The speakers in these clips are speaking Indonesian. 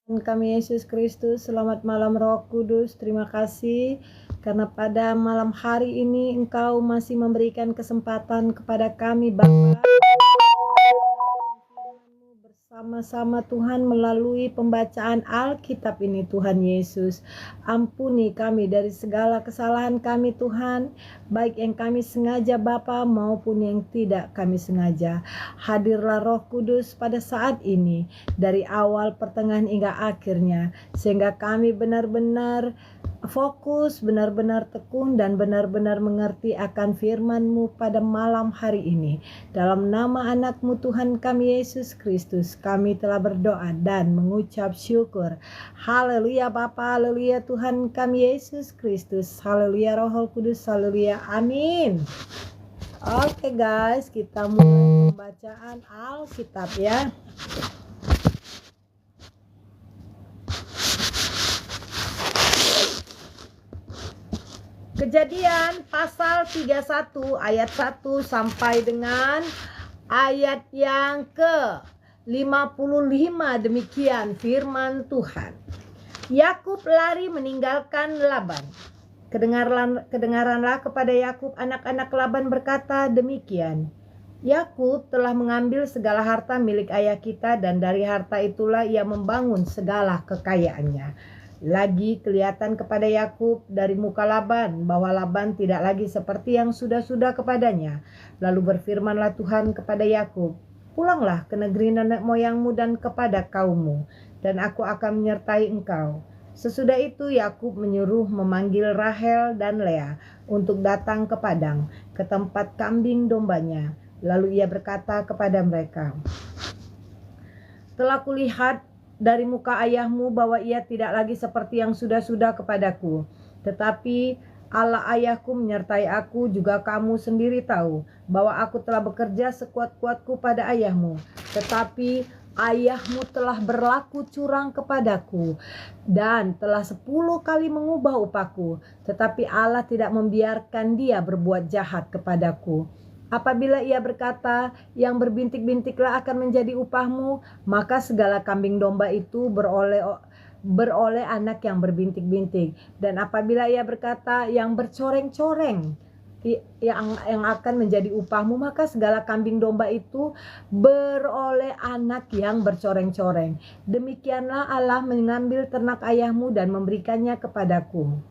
Tuhan kami Yesus Kristus, selamat malam Roh Kudus. Terima kasih karena pada malam hari ini Engkau masih memberikan kesempatan kepada kami Bapa bersama-sama Tuhan melalui pembacaan Alkitab ini Tuhan Yesus. Ampuni kami dari segala kesalahan kami Tuhan, baik yang kami sengaja Bapa maupun yang tidak kami sengaja. Hadirlah Roh Kudus pada saat ini dari awal, pertengahan hingga akhirnya, sehingga kami benar-benar fokus, benar-benar tekun dan benar-benar mengerti akan firman-Mu pada malam hari ini. Dalam nama anak-Mu Tuhan kami Yesus Kristus, kami telah berdoa dan mengucap syukur. Haleluya Bapa, haleluya Tuhan kami Yesus Kristus, haleluya Roh Kudus, haleluya, amin. Oke guys, kita mulai pembacaan Alkitab ya. Kejadian pasal 31 ayat 1 sampai dengan ayat yang ke-55, demikian firman Tuhan. Yakub lari meninggalkan Laban. Kedengaranlah kepada Yakub anak-anak Laban berkata demikian, Yakub telah mengambil segala harta milik ayah kita dan dari harta itulah ia membangun segala kekayaannya. Lagi kelihatan kepada Yakub dari muka Laban bahwa Laban tidak lagi seperti yang sudah-sudah kepadanya. Lalu berfirmanlah Tuhan kepada Yakub, pulanglah ke negeri nenek moyangmu dan kepada kaummu, dan aku akan menyertai engkau. Sesudah itu Yakub menyuruh memanggil Rahel dan Lea untuk datang ke padang, ke tempat kambing dombanya. Lalu ia berkata kepada mereka, telah kulihat dari muka ayahmu bahwa ia tidak lagi seperti yang sudah-sudah kepadaku. Tetapi Allah ayahku menyertai aku, juga kamu sendiri tahu bahwa aku telah bekerja sekuat-kuatku pada ayahmu. Tetapi ayahmu telah berlaku curang kepadaku dan telah 10 kali mengubah upahku. Tetapi Allah tidak membiarkan dia berbuat jahat kepadaku. Apabila ia berkata, yang berbintik-bintiklah akan menjadi upahmu, maka segala kambing domba itu beroleh anak yang berbintik-bintik. Dan apabila ia berkata, yang bercoreng-coreng yang akan menjadi upahmu, maka segala kambing domba itu beroleh anak yang bercoreng-coreng. Demikianlah Allah mengambil ternak ayahmu dan memberikannya kepadaku.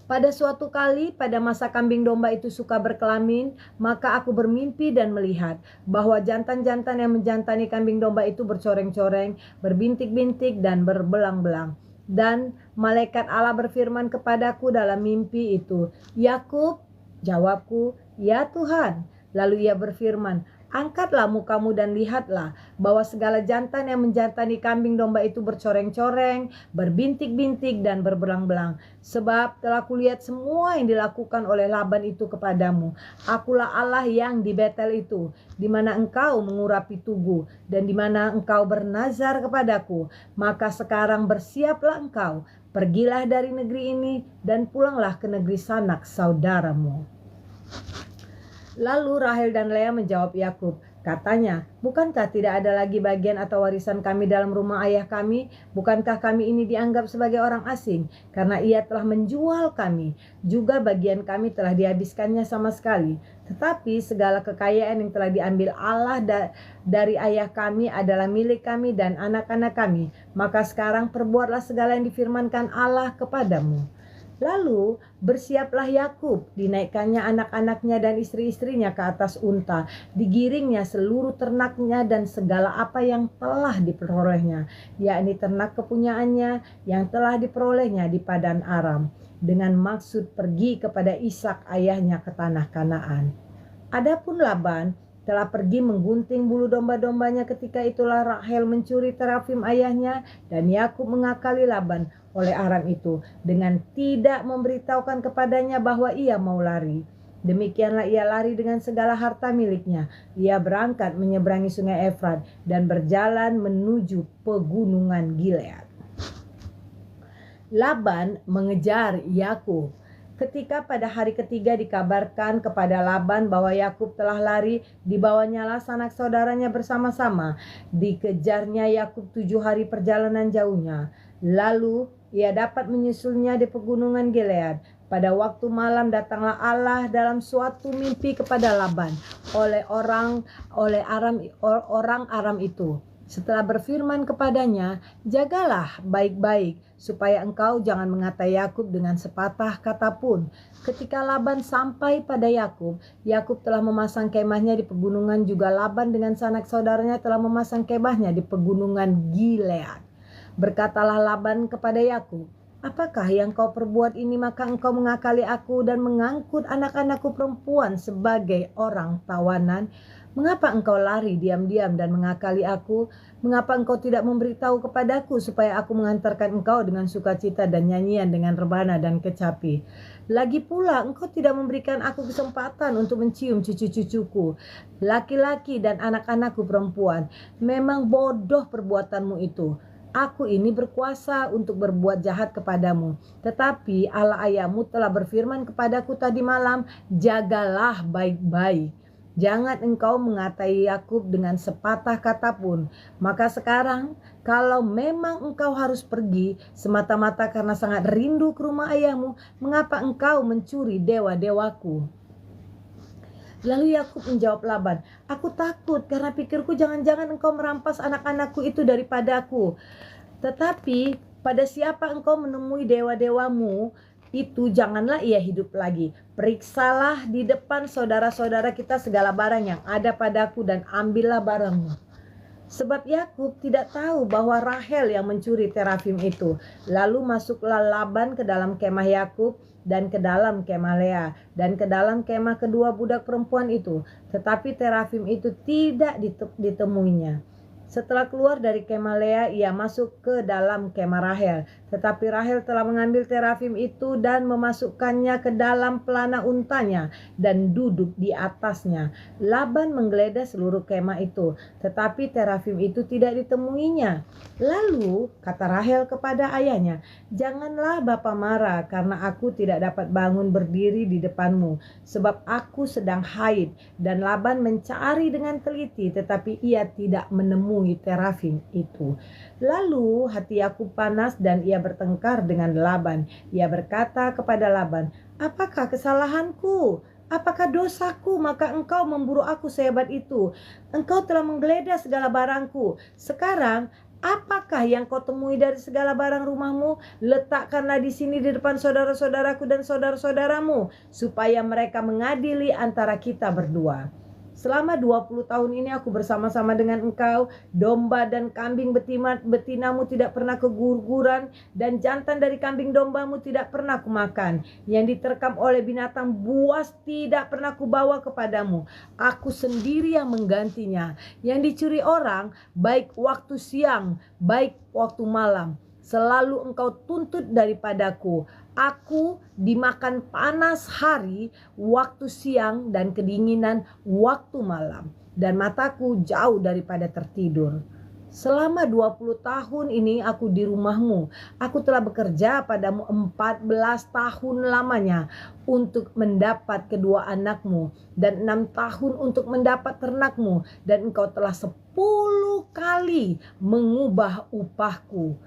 Pada suatu kali, pada masa kambing domba itu suka berkelamin, maka aku bermimpi dan melihat bahwa jantan-jantan yang menjantani kambing domba itu bercoreng-coreng, berbintik-bintik dan berbelang-belang. Dan malaikat Allah berfirman kepadaku dalam mimpi itu, Yakub, jawabku, ya Tuhan. Lalu ia berfirman, angkatlah mukamu dan lihatlah bahwa segala jantan yang menjantani kambing domba itu bercoreng-coreng, berbintik-bintik dan berbelang-belang. Sebab telah kulihat semua yang dilakukan oleh Laban itu kepadamu. Akulah Allah yang di Betel itu, di mana engkau mengurapi tugu dan di mana engkau bernazar kepadaku. Maka sekarang bersiaplah engkau, pergilah dari negeri ini dan pulanglah ke negeri sanak saudaramu. Lalu Rahel dan Lea menjawab Yakub, katanya, bukankah tidak ada lagi bagian atau warisan kami dalam rumah ayah kami? Bukankah kami ini dianggap sebagai orang asing? Karena ia telah menjual kami, juga bagian kami telah dihabiskannya sama sekali. Tetapi segala kekayaan yang telah diambil Allah dari ayah kami adalah milik kami dan anak-anak kami. Maka sekarang perbuatlah segala yang difirmankan Allah kepadamu. Lalu bersiaplah Yakub, dinaikkannya anak-anaknya dan istri-istrinya ke atas unta, digiringnya seluruh ternaknya dan segala apa yang telah diperolehnya, yakni ternak kepunyaannya yang telah diperolehnya di Padan Aram, dengan maksud pergi kepada Ishak ayahnya ke tanah Kanaan. Adapun Laban telah pergi menggunting bulu domba-dombanya. Ketika itulah Rahel mencuri terafim ayahnya, dan Yakub mengakali Laban oleh Aram itu dengan tidak memberitahukan kepadanya bahwa ia mau lari. Demikianlah ia lari dengan segala harta miliknya. Ia berangkat menyeberangi sungai Efrat dan berjalan menuju pegunungan Gilead. Laban mengejar Yakub. Ketika pada hari ketiga dikabarkan kepada Laban bahwa Yakub telah lari, dibawanyalah sanak saudaranya bersama-sama. Dikejarnya Yakub 7 hari perjalanan jauhnya. Lalu ia dapat menyusulnya di pegunungan Gilead. Pada waktu malam datanglah Allah dalam suatu mimpi kepada Laban oleh orang Aram itu. Setelah berfirman kepadanya, "Jagalah baik-baik, supaya engkau jangan mengatai Yakub dengan sepatah kata pun." Ketika Laban sampai pada Yakub, Yakub telah memasang kemahnya di pegunungan, juga Laban dengan sanak saudaranya telah memasang kemahnya di pegunungan Gilead. Berkatalah Laban kepada Yakub, "Apakah yang kau perbuat ini? Maka engkau mengakali aku dan mengangkut anak-anakku perempuan sebagai orang tawanan. Mengapa engkau lari diam-diam dan mengakali aku? Mengapa engkau tidak memberitahu kepadaku supaya aku mengantarkan engkau dengan sukacita dan nyanyian dengan rebana dan kecapi? Lagi pula engkau tidak memberikan aku kesempatan untuk mencium cucu-cucuku, laki-laki dan anak-anakku perempuan. Memang bodoh perbuatanmu itu. Aku ini berkuasa untuk berbuat jahat kepadamu. Tetapi Allah ayahmu telah berfirman kepadaku tadi malam, jagalah baik-baik. Jangan engkau mengatai Yakub dengan sepatah kata pun. Maka sekarang, kalau memang engkau harus pergi semata-mata karena sangat rindu ke rumah ayahmu, mengapa engkau mencuri dewa-dewaku?" Lalu Yakub menjawab Laban, "Aku takut karena pikirku jangan-jangan engkau merampas anak-anakku itu daripadaku. Tetapi pada siapa engkau menemui dewa-dewamu itu, janganlah ia hidup lagi. Periksalah di depan saudara-saudara kita segala barang yang ada padaku dan ambillah barangmu." Sebab Yakub tidak tahu bahwa Rahel yang mencuri terafim itu. Lalu masuklah Laban ke dalam kemah Yakub dan ke dalam kemah Lea dan ke dalam kemah kedua budak perempuan itu. Tetapi terafim itu tidak ditemuinya. Setelah keluar dari kemah Lea, ia masuk ke dalam kemah Rahel. Tetapi Rahel telah mengambil terafim itu dan memasukkannya ke dalam pelana untanya dan duduk di atasnya. Laban menggeledah seluruh kemah itu, tetapi terafim itu tidak ditemuinya. Lalu kata Rahel kepada ayahnya, "Janganlah bapa marah karena aku tidak dapat bangun berdiri di depanmu, sebab aku sedang haid." Dan Laban mencari dengan teliti, tetapi ia tidak menemui terafim itu. Lalu hati Yakub panas dan ia bertengkar dengan Laban. Ia berkata kepada Laban, "Apakah kesalahanku? Apakah dosaku? Maka engkau memburu aku sehebat itu. Engkau telah menggeledah segala barangku. Sekarang apakah yang kau temui dari segala barang rumahmu? Letakkanlah di sini di depan saudara-saudaraku dan saudara-saudaramu, supaya mereka mengadili antara kita berdua. Selama 20 tahun ini aku bersama-sama dengan engkau. Domba dan kambing betinamu tidak pernah keguguran, dan jantan dari kambing dombamu tidak pernah kumakan. Yang diterkam oleh binatang buas tidak pernah kubawa kepadamu. Aku sendiri yang menggantinya. Yang dicuri orang, baik waktu siang, baik waktu malam, selalu engkau tuntut daripadaku. Aku dimakan panas hari, waktu siang, dan kedinginan waktu malam, dan mataku jauh daripada tertidur. Selama 20 tahun ini aku di rumahmu. Aku telah bekerja padamu 14 tahun lamanya untuk mendapat kedua anakmu, dan 6 tahun untuk mendapat ternakmu, dan engkau telah 10 kali mengubah upahku.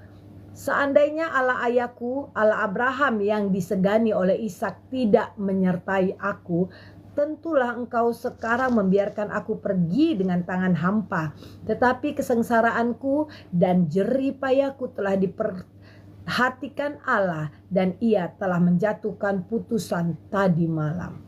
Seandainya Allah ayahku, Allah Abraham yang disegani oleh Ishak tidak menyertai aku, tentulah engkau sekarang membiarkan aku pergi dengan tangan hampa. Tetapi kesengsaraanku dan jerih payahku telah diperhatikan Allah, dan ia telah menjatuhkan putusan tadi malam."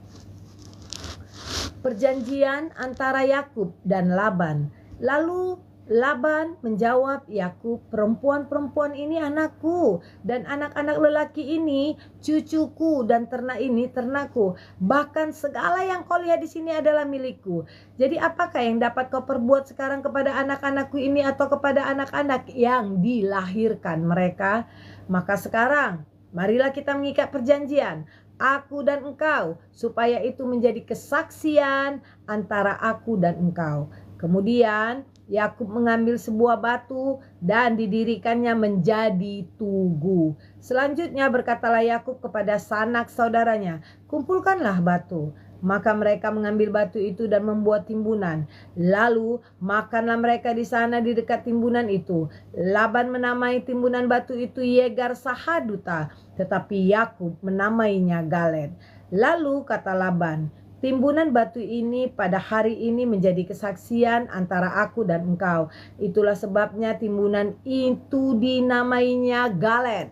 Perjanjian antara Yakub dan Laban. Lalu Laban menjawab Yakub, "Perempuan-perempuan ini anakku, dan anak-anak lelaki ini cucuku, dan ternak ini ternakku. Bahkan segala yang kau lihat di sini adalah milikku. Jadi apakah yang dapat kau perbuat sekarang kepada anak-anakku ini atau kepada anak-anak yang dilahirkan mereka? Maka sekarang marilah kita mengikat perjanjian, aku dan engkau, supaya itu menjadi kesaksian antara aku dan engkau." Kemudian Yakub mengambil sebuah batu dan didirikannya menjadi tugu. Selanjutnya berkatalah Yakub kepada sanak saudaranya, "Kumpulkanlah batu." Maka mereka mengambil batu itu dan membuat timbunan. Lalu makanlah mereka di sana di dekat timbunan itu. Laban menamai timbunan batu itu Yegar Sahaduta, tetapi Yakub menamainya Galed. Lalu kata Laban, "Timbunan batu ini pada hari ini menjadi kesaksian antara aku dan engkau. Itulah sebabnya timbunan itu dinamainya Galed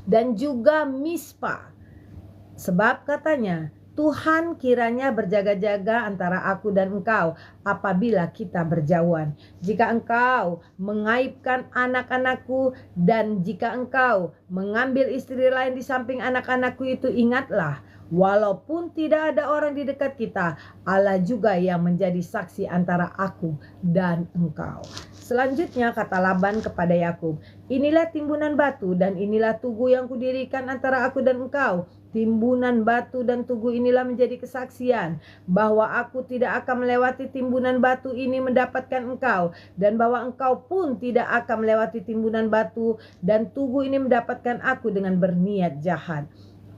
dan juga Mispa. Sebab katanya, Tuhan kiranya berjaga-jaga antara aku dan engkau apabila kita berjauhan. Jika engkau mengaibkan anak-anakku dan jika engkau mengambil istri lain di samping anak-anakku itu, ingatlah, walaupun tidak ada orang di dekat kita, Allah juga yang menjadi saksi antara aku dan engkau." Selanjutnya kata Laban kepada Yakub, "Inilah timbunan batu dan inilah tugu yang kudirikan antara aku dan engkau. Timbunan batu dan tugu inilah menjadi kesaksian bahwa aku tidak akan melewati timbunan batu ini mendapatkan engkau, dan bahwa engkau pun tidak akan melewati timbunan batu dan tugu ini mendapatkan aku dengan berniat jahat.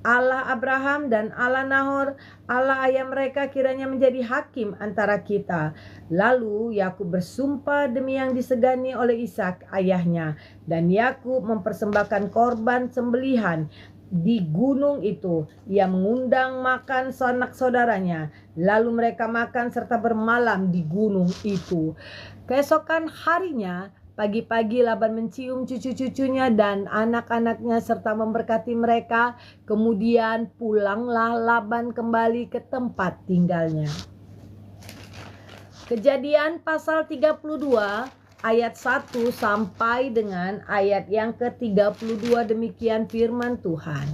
Allah Abraham dan Allah Nahor, Allah ayah mereka kiranya menjadi hakim antara kita." Lalu Yakub bersumpah demi yang disegani oleh Ishak ayahnya, dan Yakub mempersembahkan korban sembelihan di gunung itu. Ia mengundang makan sanak saudaranya, lalu mereka makan serta bermalam di gunung itu. Keesokan harinya pagi-pagi Laban mencium cucu-cucunya dan anak-anaknya serta memberkati mereka. Kemudian pulanglah Laban kembali ke tempat tinggalnya. Kejadian pasal 32 ayat 1 sampai dengan ayat yang ke-32, demikian firman Tuhan.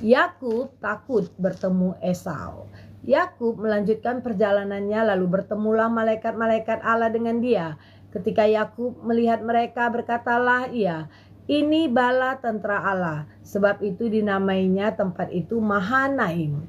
Yakub takut bertemu Esau. Yakub melanjutkan perjalanannya, lalu bertemulah malaikat-malaikat Allah dengan dia. Ketika Yakub melihat mereka, berkatalah ia, "Ini bala tentara Allah." Sebab itu dinamainya tempat itu Mahanaim.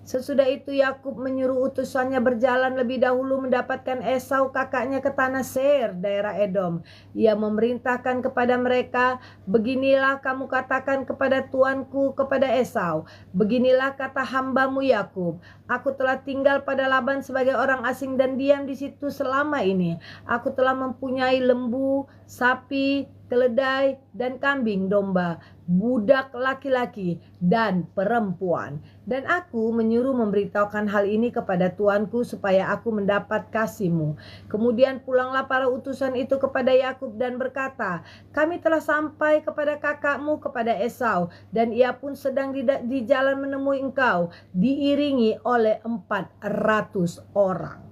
Sesudah itu Yakub menyuruh utusannya berjalan lebih dahulu mendapatkan Esau kakaknya ke tanah Seir, daerah Edom. Ia memerintahkan kepada mereka, "Beginilah kamu katakan kepada tuanku, kepada Esau, beginilah kata hambamu Yakub, aku telah tinggal pada Laban sebagai orang asing dan diam di situ selama ini. Aku telah mempunyai lembu, sapi, keledai, dan kambing domba, budak laki-laki dan perempuan. Dan aku menyuruh memberitahukan hal ini kepada tuanku supaya aku mendapat kasihmu." Kemudian pulanglah para utusan itu kepada Yakub dan berkata, "Kami telah sampai kepada kakakmu, kepada Esau, dan ia pun sedang di jalan menemui engkau, diiringi oleh 400 orang.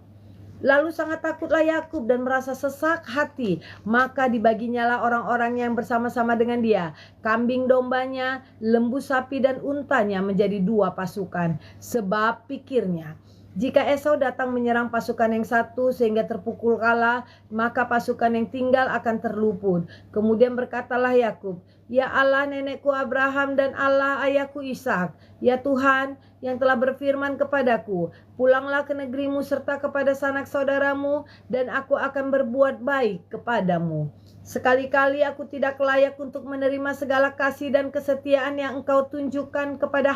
Lalu sangat takutlah Yakub dan merasa sesak hati. Maka dibaginyalah orang-orang yang bersama-sama dengan dia, kambing dombanya, lembu sapi dan untanya menjadi 2 pasukan. Sebab pikirnya, jika Esau datang menyerang pasukan yang satu sehingga terpukul kalah, maka pasukan yang tinggal akan terluput. Kemudian berkatalah Yakub, "Ya Allah nenekku Abraham dan Allah ayahku Ishak, ya Tuhan yang telah berfirman kepadaku, pulanglah ke negerimu serta kepada sanak saudaramu, dan aku akan berbuat baik kepadamu. Sekali-kali aku tidak layak untuk menerima segala kasih dan kesetiaan yang engkau tunjukkan kepada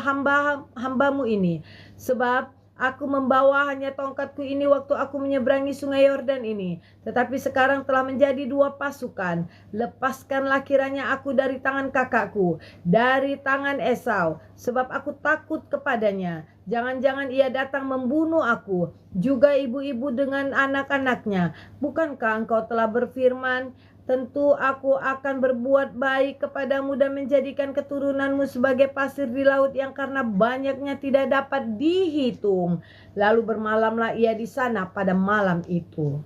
hambamu ini. Sebab aku membawa hanya tongkatku ini waktu aku menyeberangi sungai Yordan ini. Tetapi sekarang telah menjadi 2 pasukan. Lepaskanlah kiranya aku dari tangan kakakku, dari tangan Esau, sebab aku takut kepadanya. Jangan-jangan ia datang membunuh aku, juga ibu-ibu dengan anak-anaknya. Bukankah engkau telah berfirman, tentu aku akan berbuat baik kepadamu dan menjadikan keturunanmu sebagai pasir di laut yang karena banyaknya tidak dapat dihitung." Lalu bermalamlah ia di sana pada malam itu.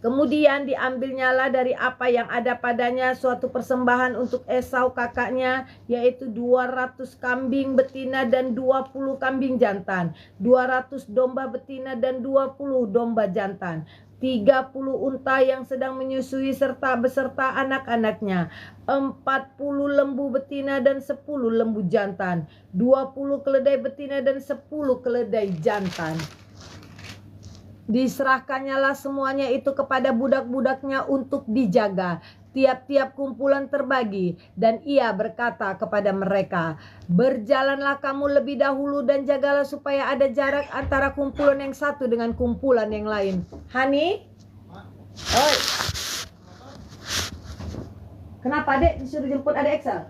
Kemudian diambilnyalah dari apa yang ada padanya suatu persembahan untuk Esau kakaknya, yaitu 200 kambing betina dan 20 kambing jantan, 200 domba betina dan 20 domba jantan, 30 unta yang sedang menyusui serta beserta anak-anaknya, 40 lembu betina dan 10 lembu jantan, 20 keledai betina dan 10 keledai jantan. Diserahkannyalah semuanya itu kepada budak-budaknya untuk dijaga. Tiap-tiap kumpulan terbagi, dan ia berkata kepada mereka, berjalanlah kamu lebih dahulu dan jagalah supaya ada jarak antara kumpulan yang satu dengan kumpulan yang lain. Hani? Oi. Kenapa Dek disuruh jemput adek Excel?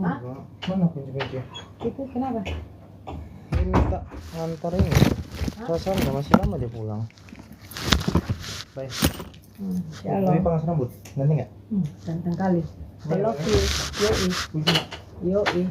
Hah? Mana kunci-kunci? Itu kenapa? Dia minta ngantar ini. Rasanya masih lama dia pulang. Baik. Shalom. Tapi panas rambut, nanti nggak? Ganteng kali. I love you. Yoi. Kunci nggak? Yoi.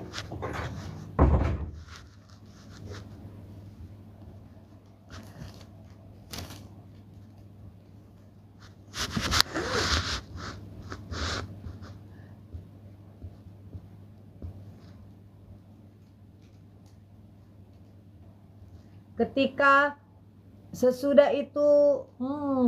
Ketika sesudah itu,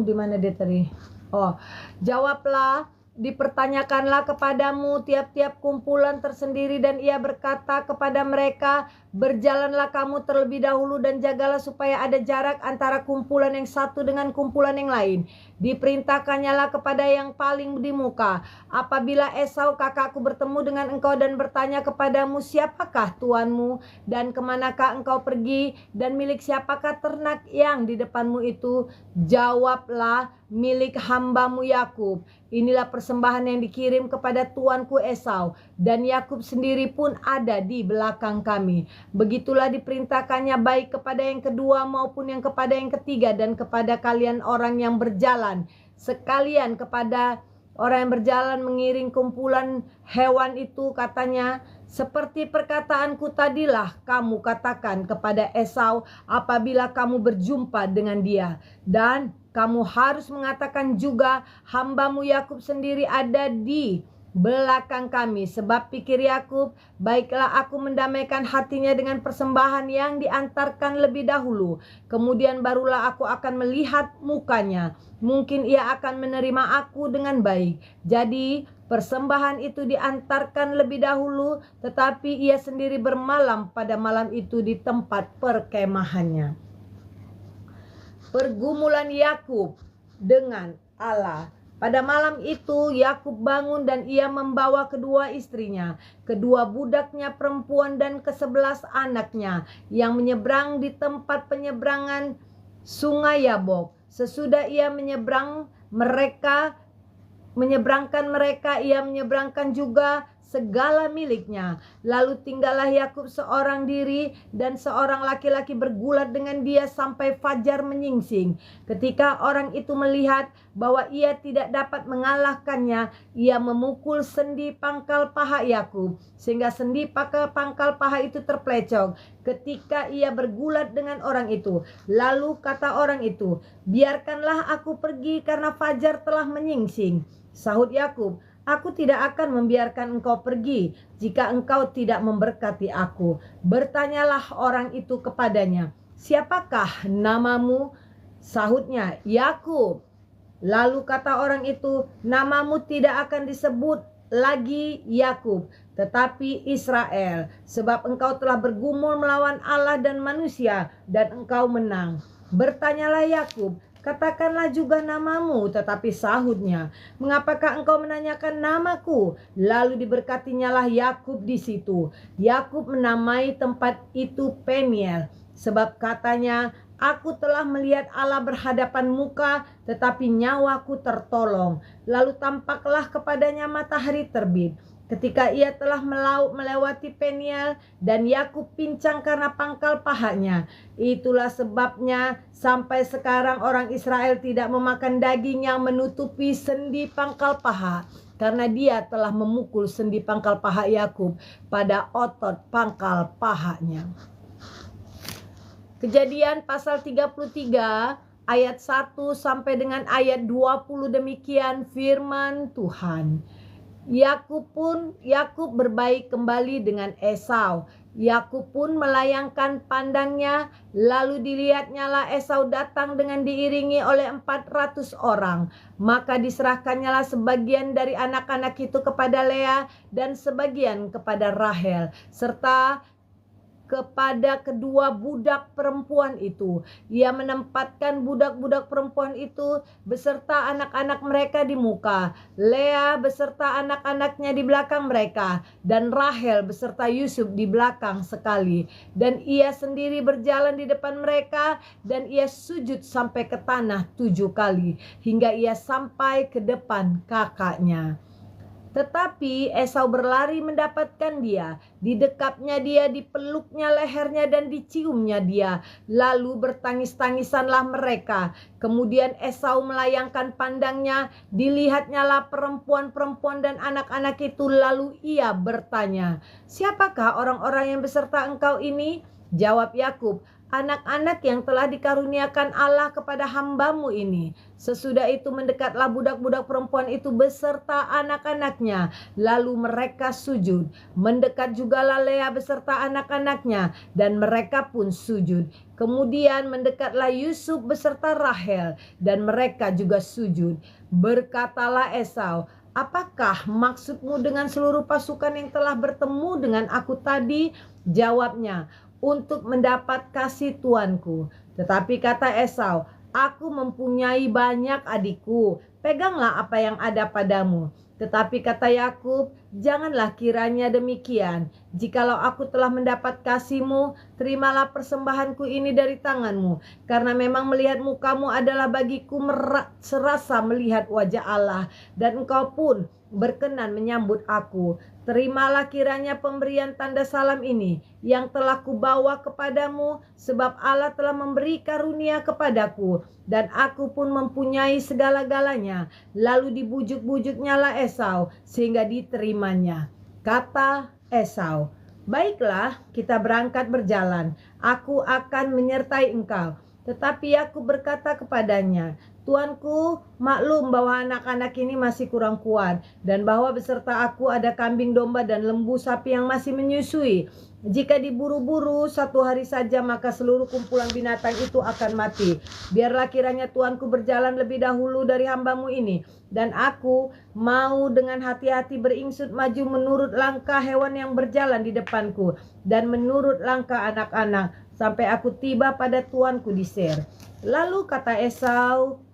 di mana dia tadi? Oh, jawablah, dipertanyakanlah kepadamu tiap-tiap kumpulan tersendiri, dan ia berkata kepada mereka, berjalanlah kamu terlebih dahulu dan jagalah supaya ada jarak antara kumpulan yang satu dengan kumpulan yang lain. Diperintahkannyalah kepada yang paling di muka, apabila Esau kakakku bertemu dengan engkau dan bertanya kepadamu, siapakah tuanmu dan kemanakah engkau pergi, dan milik siapakah ternak yang di depanmu itu? Jawablah, milik hambamu Yakub. Inilah persembahan yang dikirim kepada tuanku Esau, dan Yakub sendiri pun ada di belakang kami. Begitulah diperintahkannya baik kepada yang kedua maupun yang kepada yang ketiga, dan kepada kalian orang yang berjalan sekalian, kepada orang yang berjalan mengiring kumpulan hewan itu, katanya, seperti perkataanku tadilah kamu katakan kepada Esau apabila kamu berjumpa dengan dia. Dan kamu harus mengatakan juga, hambamu Yakub sendiri ada di belakang kami. Sebab pikir Yakub, baiklah aku mendamaikan hatinya dengan persembahan yang diantarkan lebih dahulu. Kemudian barulah aku akan melihat mukanya. Mungkin ia akan menerima aku dengan baik. Jadi persembahan itu diantarkan lebih dahulu, tetapi ia sendiri bermalam pada malam itu di tempat perkemahannya. Pergumulan Yakub dengan Allah. Pada malam itu Yakub bangun dan ia membawa kedua istrinya, kedua budaknya perempuan dan ke-11 anaknya yang menyeberang di tempat penyeberangan Sungai Yabok. Sesudah ia menyeberangkan mereka, ia menyeberangkan juga segala miliknya. Lalu tinggallah Yakub seorang diri, dan seorang laki-laki bergulat dengan dia sampai fajar menyingsing. Ketika orang itu melihat bahwa ia tidak dapat mengalahkannya, ia memukul sendi pangkal paha Yakub, sehingga sendi pangkal paha itu terpelecok ketika ia bergulat dengan orang itu. Lalu kata orang itu, biarkanlah aku pergi karena fajar telah menyingsing. Sahut Yakub, aku tidak akan membiarkan engkau pergi jika engkau tidak memberkati aku. Bertanyalah orang itu kepadanya, siapakah namamu? Sahutnya, Yakub. Lalu kata orang itu, namamu tidak akan disebut lagi Yakub, tetapi Israel, sebab engkau telah bergumul melawan Allah dan manusia, dan engkau menang. Bertanyalah Yakub, katakanlah juga namamu, tetapi sahutnya, mengapakah engkau menanyakan namaku? Lalu diberkatinyalah Yakub di situ. Yakub menamai tempat itu Peniel, sebab katanya, aku telah melihat Allah berhadapan muka, tetapi nyawaku tertolong. Lalu tampaklah kepadanya matahari terbit ketika ia telah melewati Peniel, dan Yakub pincang karena pangkal pahanya. Itulah sebabnya sampai sekarang orang Israel tidak memakan daging yang menutupi sendi pangkal paha, karena dia telah memukul sendi pangkal paha Yakub pada otot pangkal pahanya. Kejadian pasal 33 ayat 1 sampai dengan ayat 20, demikian firman Tuhan. Yakub berbaik kembali dengan Esau. Yakub pun melayangkan pandangnya, lalu dilihatnyalah Esau datang dengan diiringi oleh 400 orang. Maka diserahkannyalah sebagian dari anak-anak itu kepada Lea dan sebagian kepada Rahel, serta kepada kedua budak perempuan itu. Ia menempatkan budak-budak perempuan itu beserta anak-anak mereka di muka, Lea beserta anak-anaknya di belakang mereka, dan Rahel beserta Yusuf di belakang sekali. Dan ia sendiri berjalan di depan mereka, dan ia sujud sampai ke tanah 7 kali, hingga ia sampai ke depan kakaknya. Tetapi Esau berlari mendapatkan dia, didekapnya dia, dipeluknya lehernya dan diciumnya dia. Lalu bertangis-tangisanlah mereka. Kemudian Esau melayangkan pandangnya, dilihatnyalah perempuan-perempuan dan anak-anak itu. Lalu ia bertanya, "Siapakah orang-orang yang beserta engkau ini?" Jawab Yakub, "Anak-anak yang telah dikaruniakan Allah kepada hambamu ini." Sesudah itu mendekatlah budak-budak perempuan itu beserta anak-anaknya. Lalu mereka sujud. Mendekat jugalah Lea beserta anak-anaknya, dan mereka pun sujud. Kemudian mendekatlah Yusuf beserta Rahel, dan mereka juga sujud. Berkatalah Esau, "Apakah maksudmu dengan seluruh pasukan yang telah bertemu dengan aku tadi?" Jawabnya, "Untuk mendapat kasih tuanku." Tetapi kata Esau, "Aku mempunyai banyak adikku, peganglah apa yang ada padamu." Tetapi kata Yakub, "Janganlah kiranya demikian. Jikalau aku telah mendapat kasihmu, terimalah persembahanku ini dari tanganmu. Karena memang melihat mukamu adalah bagiku serasa melihat wajah Allah, dan engkau pun berkenan menyambut aku. Terimalah kiranya pemberian tanda salam ini yang telah kubawa kepadamu, sebab Allah telah memberi karunia kepadaku, dan aku pun mempunyai segala-galanya." Lalu dibujuk-bujuknyalah Esau sehingga diterimanya. Kata Esau, "Baiklah, kita berangkat berjalan. Aku akan menyertai engkau." Tetapi Yakub berkata kepadanya, "Tuanku, maklum bahwa anak-anak ini masih kurang kuat, dan bahwa beserta aku ada kambing domba dan lembu sapi yang masih menyusui. Jika diburu-buru 1 hari saja, maka seluruh kumpulan binatang itu akan mati. Biarlah kiranya tuanku berjalan lebih dahulu dari hambamu ini, dan aku mau dengan hati-hati beringsut maju menurut langkah hewan yang berjalan di depanku, dan menurut langkah anak-anak, sampai aku tiba pada tuanku di Seir." Lalu kata Esau,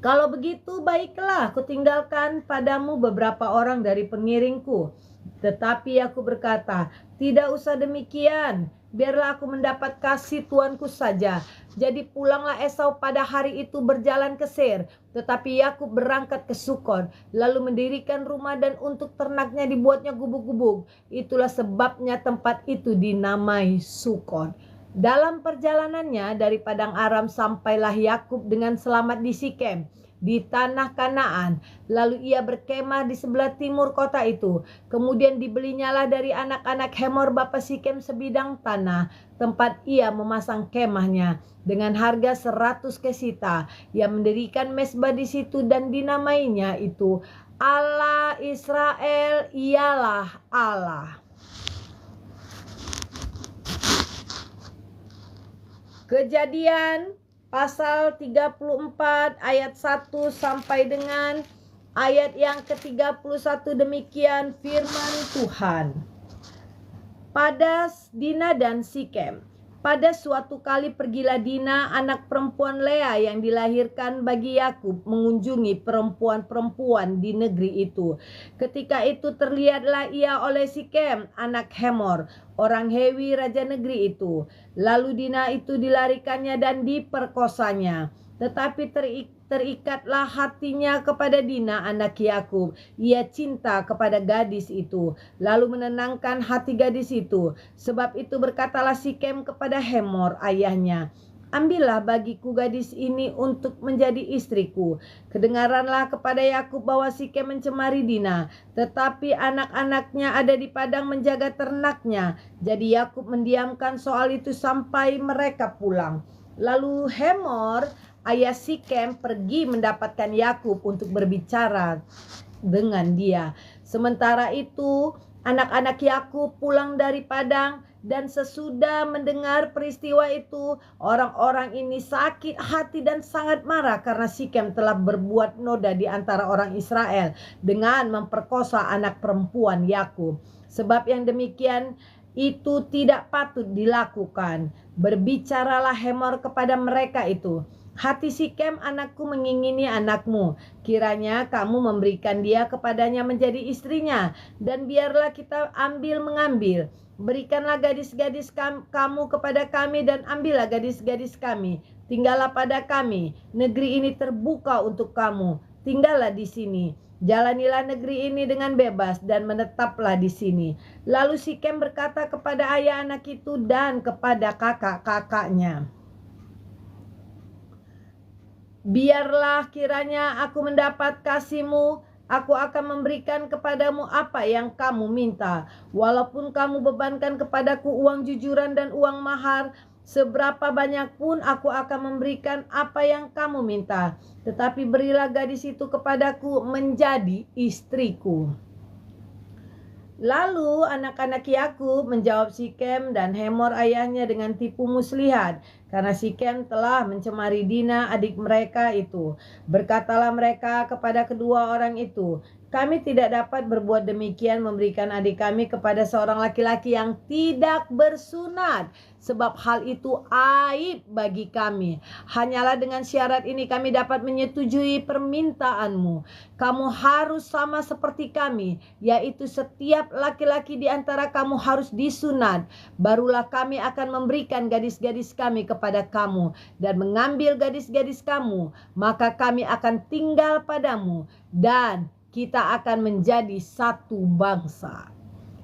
"Kalau begitu baiklah, kutinggalkan padamu beberapa orang dari pengiringku." Tetapi aku berkata, "Tidak usah demikian, biarlah aku mendapat kasih tuanku saja." Jadi pulanglah Esau pada hari itu berjalan ke Seir, tetapi Yakub berangkat ke Sukot, lalu mendirikan rumah dan untuk ternaknya dibuatnya gubuk-gubuk. Itulah sebabnya tempat itu dinamai Sukot. Dalam perjalanannya dari padang Aram sampailah Yakub dengan selamat di Sikem, di tanah Kanaan. Lalu ia berkemah di sebelah timur kota itu. Kemudian dibelinyalah dari anak-anak Hemor bapa Sikem sebidang tanah, tempat ia memasang kemahnya, dengan harga 100 kesita. Ia mendirikan mezbah di situ dan dinamainya itu, "Allah Israel ialah Allah." Kejadian pasal 34 ayat 1 sampai dengan ayat yang ke-31. Demikian firman Tuhan. Pada Dina dan Sikem. Pada suatu kali pergilah Dina, anak perempuan Lea yang dilahirkan bagi Yakub, mengunjungi perempuan-perempuan di negeri itu. Ketika itu terlihatlah ia oleh Sikem, anak Hemor, orang Hewi raja negeri itu. Lalu Dina itu dilarikannya dan diperkosanya. Tetapi terikatlah hatinya kepada Dina anak Yakub. Ia cinta kepada gadis itu, lalu menenangkan hati gadis itu. Sebab itu berkatalah Sikem kepada Hemor ayahnya, "Ambillah bagiku gadis ini untuk menjadi istriku." Kedengaranlah kepada Yakub bahwa Sikem mencemari Dina, tetapi anak-anaknya ada di padang menjaga ternaknya. Jadi Yakub mendiamkan soal itu sampai mereka pulang. Lalu Hemor ayah Sikem pergi mendapatkan Yakub untuk berbicara dengan dia. Sementara itu anak-anak Yakub pulang dari padang, dan sesudah mendengar peristiwa itu, orang-orang ini sakit hati dan sangat marah karena Sikem telah berbuat noda di antara orang Israel dengan memperkosa anak perempuan Yakub. Sebab yang demikian Itu tidak patut dilakukan. Berbicaralah Hemor kepada mereka itu, hati Sikem anakku mengingini anakmu. Kiranya kamu memberikan dia kepadanya menjadi istrinya, dan biarlah kita mengambil. Berikanlah gadis-gadis kamu kepada kami, dan ambillah gadis-gadis kami. Tinggallah pada kami. Negeri ini terbuka untuk kamu. Tinggallah di sini. Jalanilah negeri ini dengan bebas dan menetaplah di sini. Lalu Sikem berkata kepada ayah anak itu dan kepada kakak-kakaknya, biarlah kiranya aku mendapat kasihmu, aku akan memberikan kepadamu apa yang kamu minta. Walaupun kamu bebankan kepadaku uang jujuran dan uang mahar, seberapa banyak pun aku akan memberikan apa yang kamu minta. Tetapi berilah gadis itu kepadaku menjadi istriku. Lalu anak-anak Yakub menjawab Sikem dan Hemor ayahnya dengan tipu muslihat, karena Sikem telah mencemari Dina adik mereka itu. Berkatalah mereka kepada kedua orang itu, kami tidak dapat berbuat demikian, memberikan adik kami kepada seorang laki-laki yang tidak bersunat, sebab hal itu aib bagi kami. Hanyalah dengan syarat ini kami dapat menyetujui permintaanmu. Kamu harus sama seperti kami, yaitu setiap laki-laki di antara kamu harus disunat. Barulah kami akan memberikan gadis-gadis kami kepada kamu dan mengambil gadis-gadis kamu. Maka kami akan tinggal padamu dan kita akan menjadi satu bangsa.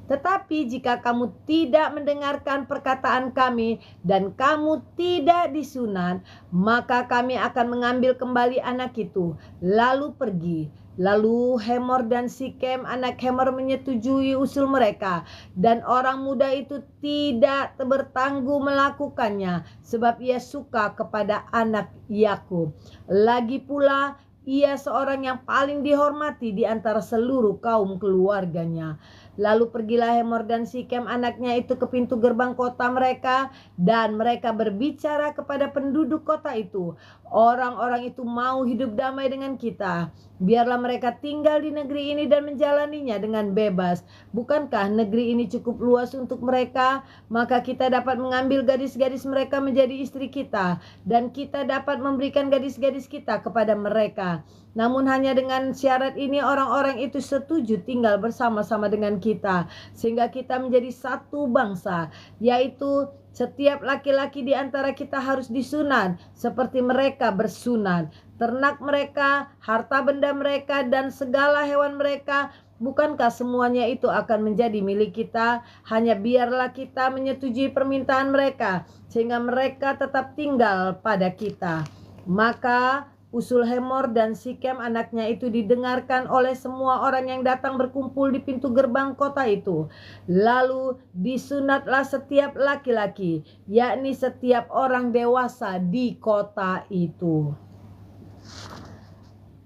Tetapi jika kamu tidak mendengarkan perkataan kami dan kamu tidak disunat, maka kami akan mengambil kembali anak itu, lalu pergi. Lalu Hemor dan Sikem anak Hemor menyetujui usul mereka, dan orang muda itu tidak bertangguh melakukannya, sebab ia suka kepada anak Yakub. Lagi pula ia seorang yang paling dihormati di antara seluruh kaum keluarganya. Lalu pergilah Hemor dan Sikem anaknya itu ke pintu gerbang kota mereka, dan mereka berbicara kepada penduduk kota itu, orang-orang itu mau hidup damai dengan kita. Biarlah mereka tinggal di negeri ini dan menjalaninya dengan bebas. Bukankah negeri ini cukup luas untuk mereka? Maka kita dapat mengambil gadis-gadis mereka menjadi istri kita, dan kita dapat memberikan gadis-gadis kita kepada mereka. Namun hanya dengan syarat ini orang-orang itu setuju tinggal bersama-sama dengan kita, sehingga kita menjadi satu bangsa, yaitu setiap laki-laki di antara kita harus disunat seperti mereka bersunat. Ternak mereka, harta benda mereka, dan segala hewan mereka, bukankah semuanya itu akan menjadi milik kita? Hanya biarlah kita menyetujui permintaan mereka, sehingga mereka tetap tinggal pada kita. Maka usul Hemor dan Sikem anaknya itu didengarkan oleh semua orang yang datang berkumpul di pintu gerbang kota itu. Lalu disunatlah setiap laki-laki, yakni setiap orang dewasa di kota itu.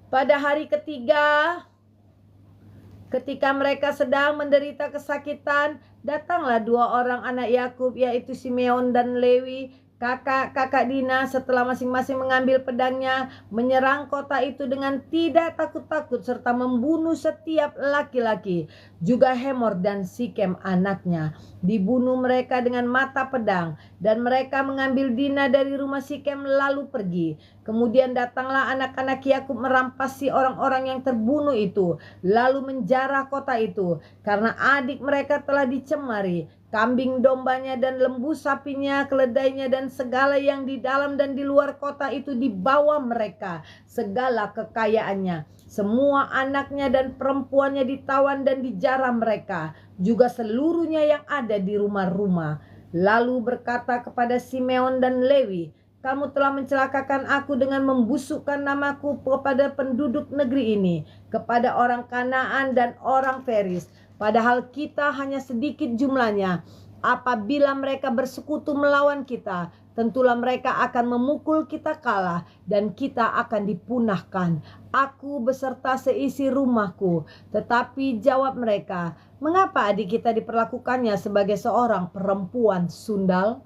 Pada hari ketiga, ketika mereka sedang menderita kesakitan, datanglah dua orang anak Yakub, yaitu Simeon dan Lewi, kakak-kakak Dina, setelah masing-masing mengambil pedangnya, menyerang kota itu dengan tidak takut-takut serta membunuh setiap laki-laki. Juga Hemor dan Sikem anaknya dibunuh mereka dengan mata pedang, dan mereka mengambil Dina dari rumah Sikem lalu pergi. Kemudian datanglah anak-anak Yakub merampasi orang-orang yang terbunuh itu, lalu menjarah kota itu, karena adik mereka telah dicemari. Kambing dombanya dan lembu sapinya, keledainya dan segala yang di dalam dan di luar kota itu dibawa mereka, segala kekayaannya. Semua anaknya dan perempuannya ditawan dan dijarah mereka, juga seluruhnya yang ada di rumah-rumah. Lalu berkata kepada Simeon dan Lewi, kamu telah mencelakakan aku dengan membusukkan namaku kepada penduduk negeri ini, kepada orang Kanaan dan orang Feris. Padahal kita hanya sedikit jumlahnya. Apabila mereka bersekutu melawan kita, tentulah mereka akan memukul kita kalah dan kita akan dipunahkan, aku beserta seisi rumahku. Tetapi jawab mereka, mengapa adik kita diperlakukannya sebagai seorang perempuan sundal?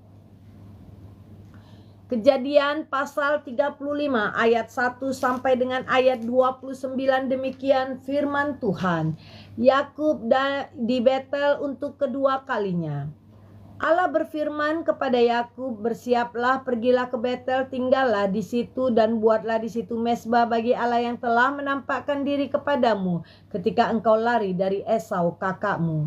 Kejadian pasal 35 ayat 1 sampai dengan ayat 29, demikian firman Tuhan. Yakub di Betel untuk kedua kalinya. Allah berfirman kepada Yakub, "Bersiaplah, pergilah ke Betel, tinggallah di situ dan buatlah di situ mezbah bagi Allah yang telah menampakkan diri kepadamu ketika engkau lari dari Esau kakakmu."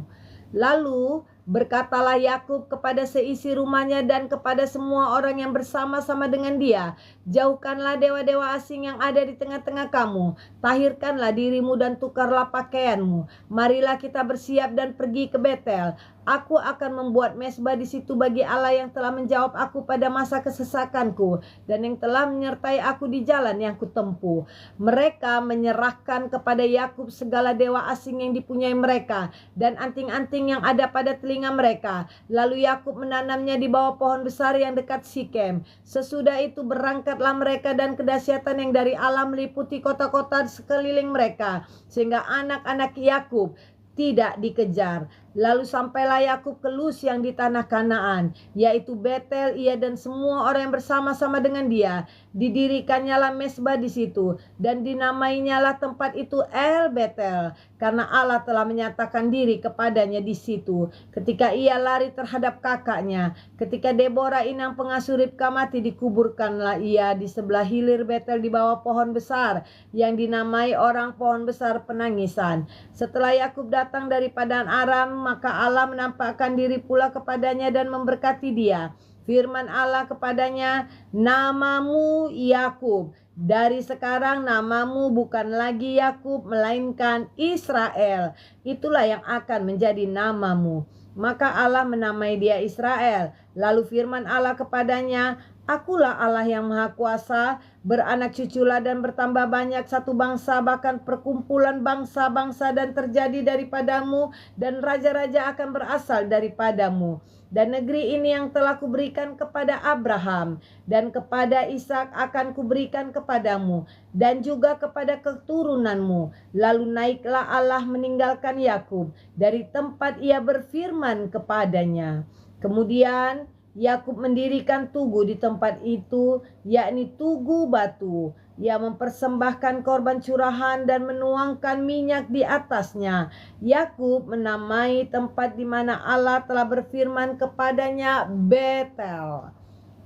Lalu berkatalah Yakub kepada seisi rumahnya dan kepada semua orang yang bersama-sama dengan dia, "Jauhkanlah dewa-dewa asing yang ada di tengah-tengah kamu. Tahirkanlah dirimu dan tukarlah pakaianmu. Marilah kita bersiap dan pergi ke Betel. Aku akan membuat mezbah di situ bagi Allah yang telah menjawab aku pada masa kesesakanku dan yang telah menyertai aku di jalan yang kutempuh." Mereka menyerahkan kepada Yakub segala dewa asing yang dipunyai mereka dan anting-anting yang ada pada telinga mereka. Lalu Yakub menanamnya di bawah pohon besar yang dekat Sikem. Sesudah itu berangkatlah mereka dan kedahsyatan yang dari Allah meliputi kota-kota sekeliling mereka, sehingga anak-anak Yakub tidak dikejar. Lalu sampailah Yakub ke Luz yang di tanah Kanaan, yaitu Betel, ia dan semua orang yang bersama-sama dengan dia. Didirikannya mezbah di situ dan dinamainyalah tempat itu El Betel, karena Allah telah menyatakan diri kepadanya di situ ketika ia lari terhadap kakaknya. Ketika Deborah inang pengasuh Ribka mati, dikuburkanlah ia di sebelah hilir Betel di bawah pohon besar yang dinamai orang pohon besar penangisan. Setelah Yakub datang dari Padan Aram, maka Allah menampakkan diri pula kepadanya dan memberkati dia. Firman Allah kepadanya, "Namamu Yakub. Dari sekarang namamu bukan lagi Yakub, melainkan Israel. Itulah yang akan menjadi namamu." Maka Allah menamai dia Israel. Lalu firman Allah kepadanya, "Akulah Allah yang Maha Kuasa, beranak cuculah dan bertambah banyak satu bangsa, bahkan perkumpulan bangsa-bangsa dan terjadi daripadamu, dan raja-raja akan berasal daripadamu. Dan negeri ini yang telah kuberikan kepada Abraham dan kepada Ishak akan kuberikan kepadamu dan juga kepada keturunanmu." Lalu naiklah Allah meninggalkan Yakub dari tempat ia berfirman kepadanya. Kemudian Yakub mendirikan tugu di tempat itu, yakni Tugu Batu. Ia mempersembahkan korban curahan dan menuangkan minyak di atasnya. Yakub menamai tempat di mana Allah telah berfirman kepadanya Betel.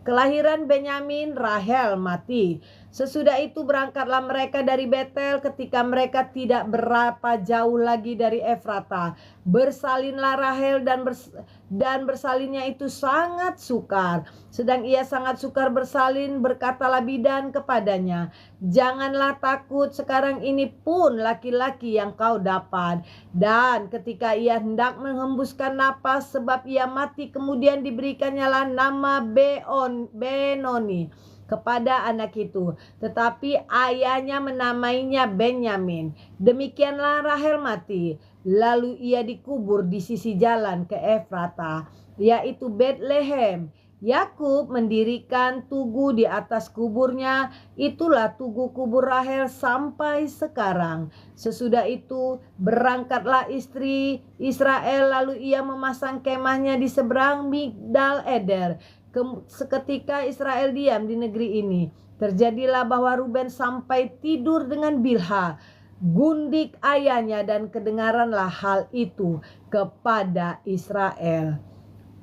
Kelahiran Benyamin, Rahel mati. Sesudah itu berangkatlah mereka dari Betel ketika mereka tidak berapa jauh lagi dari Efrata. Bersalinlah Rahel dan bersalinnya itu sangat sukar. Sedang ia sangat sukar bersalin, berkatalah bidan kepadanya, "Janganlah takut, sekarang ini pun laki-laki yang kau dapat." Dan ketika ia hendak menghembuskan napas sebab ia mati, kemudian diberikannya nama Benoni kepada anak itu, tetapi ayahnya menamainya Benyamin. Demikianlah Rahel mati. Lalu ia dikubur di sisi jalan ke Efrata, yaitu Betlehem. Yakub mendirikan tugu di atas kuburnya. Itulah tugu kubur Rahel sampai sekarang. Sesudah itu berangkatlah istri Israel, lalu ia memasang kemahnya di seberang Migdal Eder. Seketika Israel diam di negeri ini, terjadilah bahwa Ruben sampai tidur dengan Bilha, gundik ayahnya, dan kedengaranlah hal itu kepada Israel.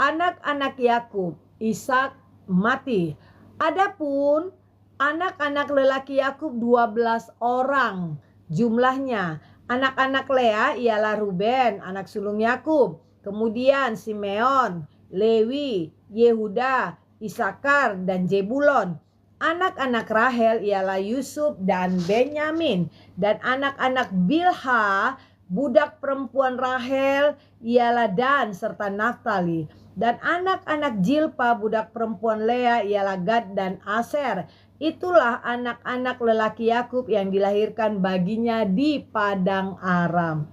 Anak-anak Yakub, Ishak mati. Adapun anak-anak lelaki Yakub 12 orang jumlahnya. Anak-anak Lea ialah Ruben, anak sulung Yakub. Kemudian Simeon, Lewi, Yehuda, Isakar, dan Zebulon. Anak-anak Rahel ialah Yusuf dan Benyamin. Dan anak-anak Bilha, budak perempuan Rahel, ialah Dan serta Naftali. Dan anak-anak Jilpa, budak perempuan Lea, ialah Gad dan Aser. Itulah anak-anak lelaki Yakub yang dilahirkan baginya di Padang Aram.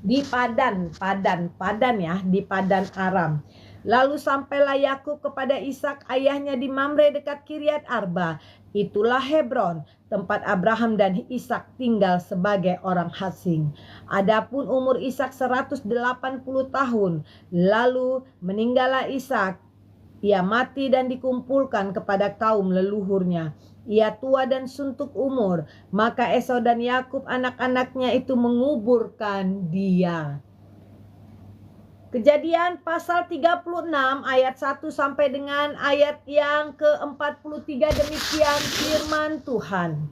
Di Padan Aram. Lalu sampailah Yakub kepada Ishak ayahnya di Mamre dekat Kiryat Arba. Itulah Hebron, tempat Abraham dan Ishak tinggal sebagai orang asing. Adapun umur Ishak 180 tahun. Lalu meninggallah Ishak. Ia mati dan dikumpulkan kepada kaum leluhurnya. Ia tua dan suntuk umur. Maka Esau dan Yakub anak-anaknya itu menguburkan dia. Kejadian pasal 36 ayat 1 sampai dengan ayat yang ke-43, demikian firman Tuhan.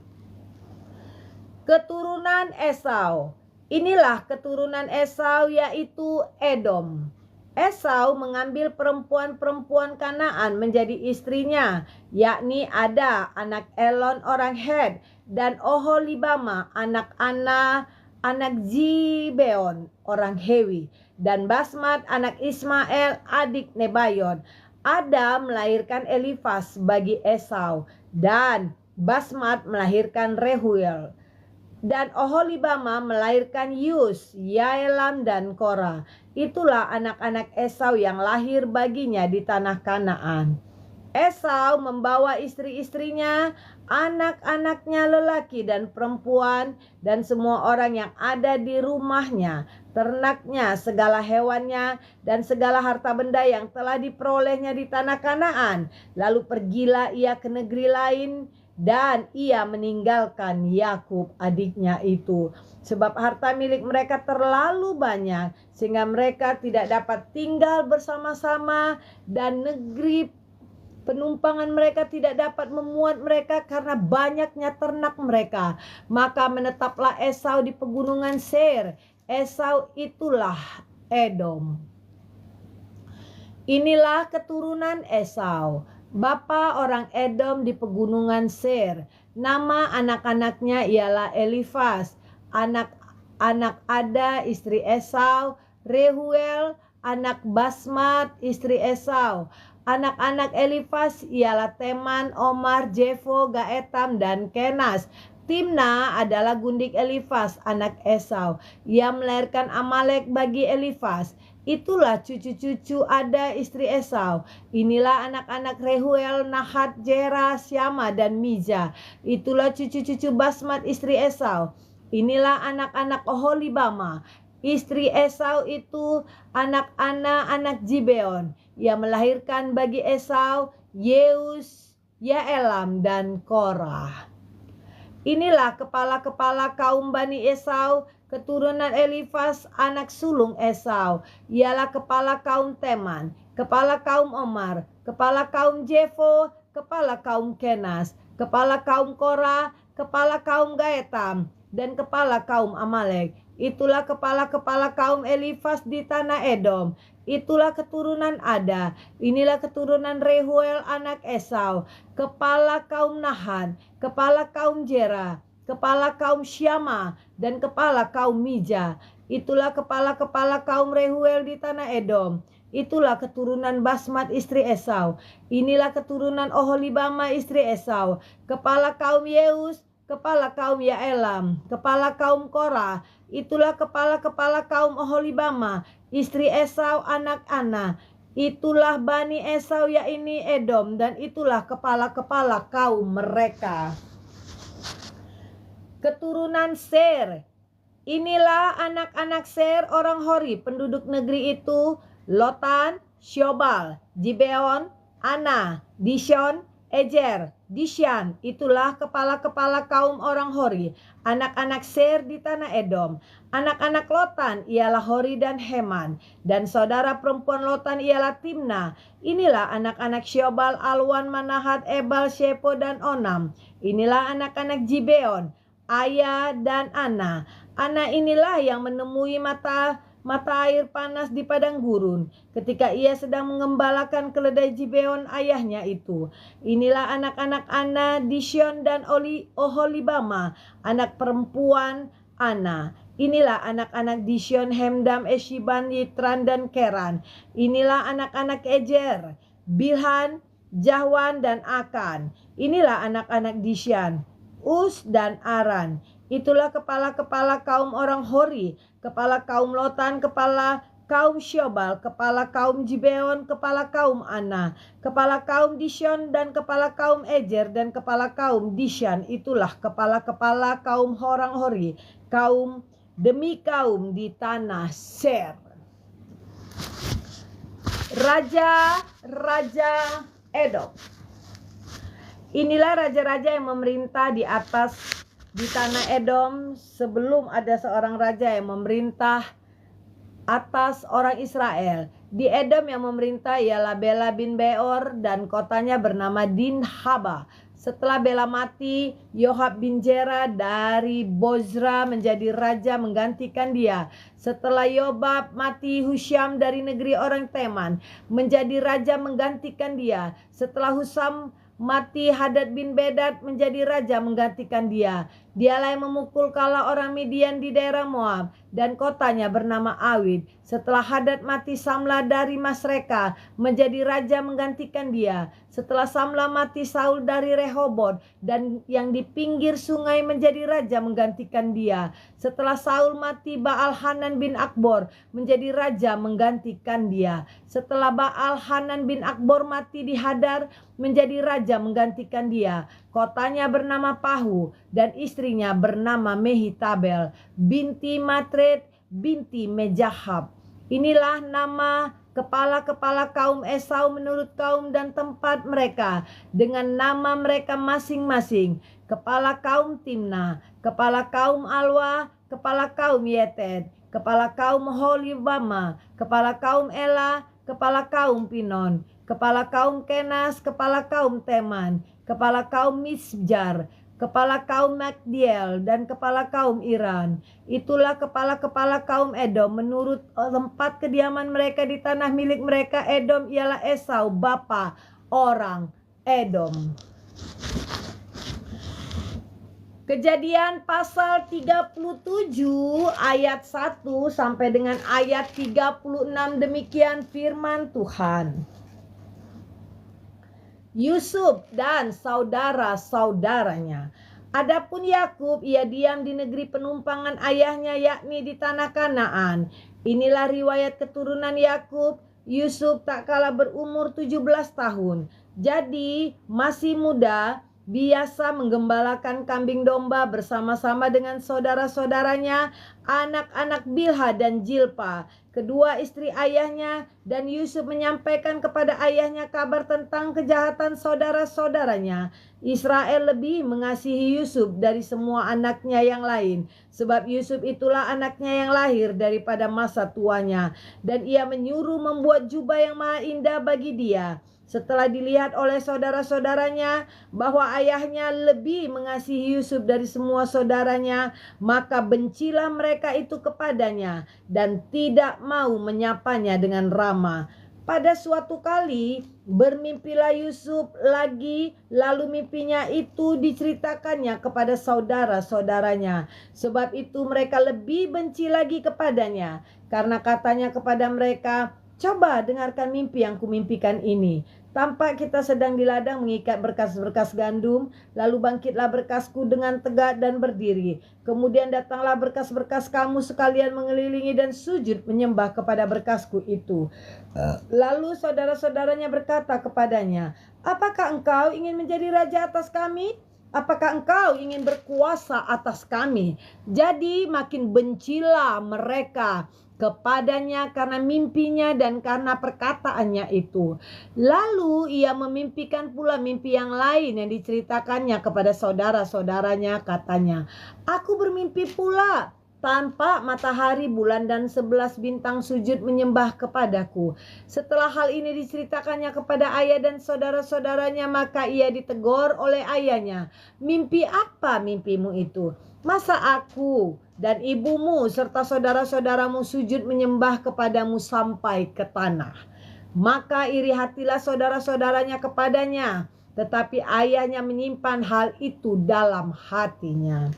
Keturunan Esau. Inilah keturunan Esau, yaitu Edom. Esau mengambil perempuan-perempuan Kanaan menjadi istrinya, yakni Ada anak Elon orang Het dan Oholibama anak Ana anak Zibeon orang Hewi dan Basmat anak Ismael adik Nebayot. Ada melahirkan Elifas bagi Esau dan Basmat melahirkan Rehuel. Dan Oholibama melahirkan Yus, Yaelam, dan Korah. Itulah anak-anak Esau yang lahir baginya di tanah Kanaan. Esau membawa istri-istrinya, anak-anaknya lelaki dan perempuan, dan semua orang yang ada di rumahnya, ternaknya, segala hewannya, dan segala harta benda yang telah diperolehnya di tanah Kanaan. Lalu pergilah ia ke negeri lain, dan ia meninggalkan Yakub adiknya itu, sebab harta milik mereka terlalu banyak sehingga mereka tidak dapat tinggal bersama-sama, dan negeri penumpangan mereka tidak dapat memuat mereka karena banyaknya ternak mereka. Maka menetaplah Esau di pegunungan Seir. Esau itulah Edom. Inilah keturunan Esau, bapa orang Edom di pegunungan Seir. Nama anak-anaknya ialah Elifas, anak Ada istri Esau, Rehuel, anak Basmat istri Esau. Anak-anak Elifas ialah Teman, Omar, Jefo, Gaetam, dan Kenas. Timna adalah gundik Elifas, anak Esau. Ia melahirkan Amalek bagi Elifas. Itulah cucu-cucu Ada istri Esau. Inilah anak-anak Rehuel, Nahat, Jera, Syama, dan Miza. Itulah cucu-cucu Basmat istri Esau. Inilah anak-anak Oholibama. Istri Esau itu anak Ana, anak Zibeon. Ia melahirkan bagi Esau Yeus, Yaelam, dan Korah. Inilah kepala-kepala kaum Bani Esau, keturunan Elifas, anak sulung Esau. Ialah kepala kaum Teman, kepala kaum Omar, kepala kaum Jefo, kepala kaum Kenas, kepala kaum Korah, kepala kaum Gaetam, dan kepala kaum Amalek. Itulah kepala-kepala kaum Elifas di tanah Edom. Itulah keturunan Ada. Inilah keturunan Rehuel anak Esau, kepala kaum Nahan, kepala kaum Jera, kepala kaum Syama, dan kepala kaum Miza. Itulah kepala-kepala kaum Rehuel di tanah Edom. Itulah keturunan Basmat istri Esau. Inilah keturunan Oholibama istri Esau, kepala kaum Yeus, kepala kaum Yaelam, kepala kaum Korah. Itulah kepala-kepala kaum Oholibama istri Esau anak Ana. Itulah Bani Esau, yakni Edom, dan itulah kepala-kepala kaum mereka. Keturunan Seir. Inilah anak-anak Seir orang Hori, penduduk negeri itu: Lotan, Syobal, Gibeon, Ana, Dishon, Ejer, Dishan. Itulah kepala-kepala kaum orang Hori, anak-anak Seir di tanah Edom. Anak-anak Lotan ialah Hori dan Heman, dan saudara perempuan Lotan ialah Timna. Inilah anak-anak Syobal, Alwan, Manahat, Ebal, Shepo, dan Onam. Inilah anak-anak Gibeon, Aya, dan Ana. Ana inilah yang menemui mata air panas di padang gurun ketika ia sedang mengembalakan keledai Gibeon ayahnya itu. Inilah anak-anak Ana, Dishon, dan Oholibama, anak perempuan Ana. Inilah anak-anak Dishon, Hemdam, Eshiban, Yitran, dan Keran. Inilah anak-anak Ejer, Bilhan, Jahwan, dan Akan. Inilah anak-anak Dishan, Us, dan Aran. Itulah kepala-kepala kaum orang Hori, kepala kaum Lotan, kepala kaum Syobal, kepala kaum Gibeon, kepala kaum Ana, kepala kaum Dishon, dan kepala kaum Ejer, dan kepala kaum Dishan. Itulah kepala-kepala kaum orang Hori, kaum demi kaum di tanah Seir. Raja-raja Edom. Inilah raja-raja yang memerintah di tanah Edom sebelum ada seorang raja yang memerintah atas orang Israel. Di Edom yang memerintah ialah Bela bin Beor dan kotanya bernama Dinhaba. Setelah Bela mati, Yoab bin Zera dari Bozra menjadi raja menggantikan dia. Setelah Yobab mati, Husyam dari negeri orang Teman menjadi raja menggantikan dia. Setelah Husam mati, Hadad bin Bedad menjadi raja menggantikan dia. Dialah yang memukul kala orang Midian di daerah Moab dan kotanya bernama Awid. Setelah Hadad mati, Samla dari Masreka menjadi raja menggantikan dia. Setelah Samla mati, Saul dari Rehobot dan yang di pinggir sungai menjadi raja menggantikan dia. Setelah Saul mati, Baal Hanan bin Akbor menjadi raja menggantikan dia. Setelah Baal Hanan bin Akbor mati di Hadar menjadi raja menggantikan dia. Kotanya bernama Pahu dan istrinya bernama Mehitabel binti Matred binti Mejahab. Inilah nama kepala-kepala kaum Esau menurut kaum dan tempat mereka dengan nama mereka masing-masing. Kepala kaum Timna, kepala kaum Alwa, kepala kaum Yeted, kepala kaum Holibama, kepala kaum Ela, kepala kaum Pinon, kepala kaum Kenas, kepala kaum Teman, kepala kaum Misjar, kepala kaum Magdiel, dan kepala kaum Iran. Itulah kepala-kepala kaum Edom menurut tempat kediaman mereka di tanah milik mereka. Edom ialah Esau, bapa orang Edom. Kejadian pasal 37 ayat 1 sampai dengan ayat 36, demikian firman Tuhan. Yusuf dan saudara-saudaranya. Adapun Yakub, ia diam di negeri penumpangan ayahnya, yakni di tanah Kanaan. Inilah riwayat keturunan Yakub. Yusuf tak kalah berumur 17 tahun. Jadi masih muda, biasa menggembalakan kambing domba bersama-sama dengan saudara-saudaranya, anak-anak Bilha dan Jilpa, kedua istri ayahnya. Dan Yusuf menyampaikan kepada ayahnya kabar tentang kejahatan saudara-saudaranya. Israel lebih mengasihi Yusuf dari semua anaknya yang lain, sebab Yusuf itulah anaknya yang lahir daripada masa tuanya, dan ia menyuruh membuat jubah yang maha indah bagi dia. Setelah dilihat oleh saudara-saudaranya bahwa ayahnya lebih mengasihi Yusuf dari semua saudaranya, maka bencilah mereka itu kepadanya dan tidak mau menyapanya dengan ramah. Pada suatu kali bermimpilah Yusuf lagi, lalu mimpinya itu diceritakannya kepada saudara-saudaranya. Sebab itu mereka lebih benci lagi kepadanya, karena katanya kepada mereka, "Coba dengarkan mimpi yang kumimpikan ini. Tampak kita sedang di ladang mengikat berkas-berkas gandum, lalu bangkitlah berkasku dengan tegak dan berdiri. Kemudian datanglah berkas-berkas kamu sekalian mengelilingi dan sujud menyembah kepada berkasku itu." Lalu saudara-saudaranya berkata kepadanya, "Apakah engkau ingin menjadi raja atas kami? Apakah engkau ingin berkuasa atas kami?" Jadi makin bencilah mereka kepadanya karena mimpinya dan karena perkataannya itu. Lalu ia memimpikan pula mimpi yang lain yang diceritakannya kepada saudara-saudaranya. Katanya, "Aku bermimpi pula, tampak matahari, bulan, dan 11 bintang sujud menyembah kepadaku." Setelah hal ini diceritakannya kepada ayah dan saudara-saudaranya, maka ia ditegur oleh ayahnya, "Mimpi apa mimpimu itu? Masa aku dan ibumu serta saudara-saudaramu sujud menyembah kepadamu sampai ke tanah?" Maka iri hatilah saudara-saudaranya kepadanya, tetapi ayahnya menyimpan hal itu dalam hatinya.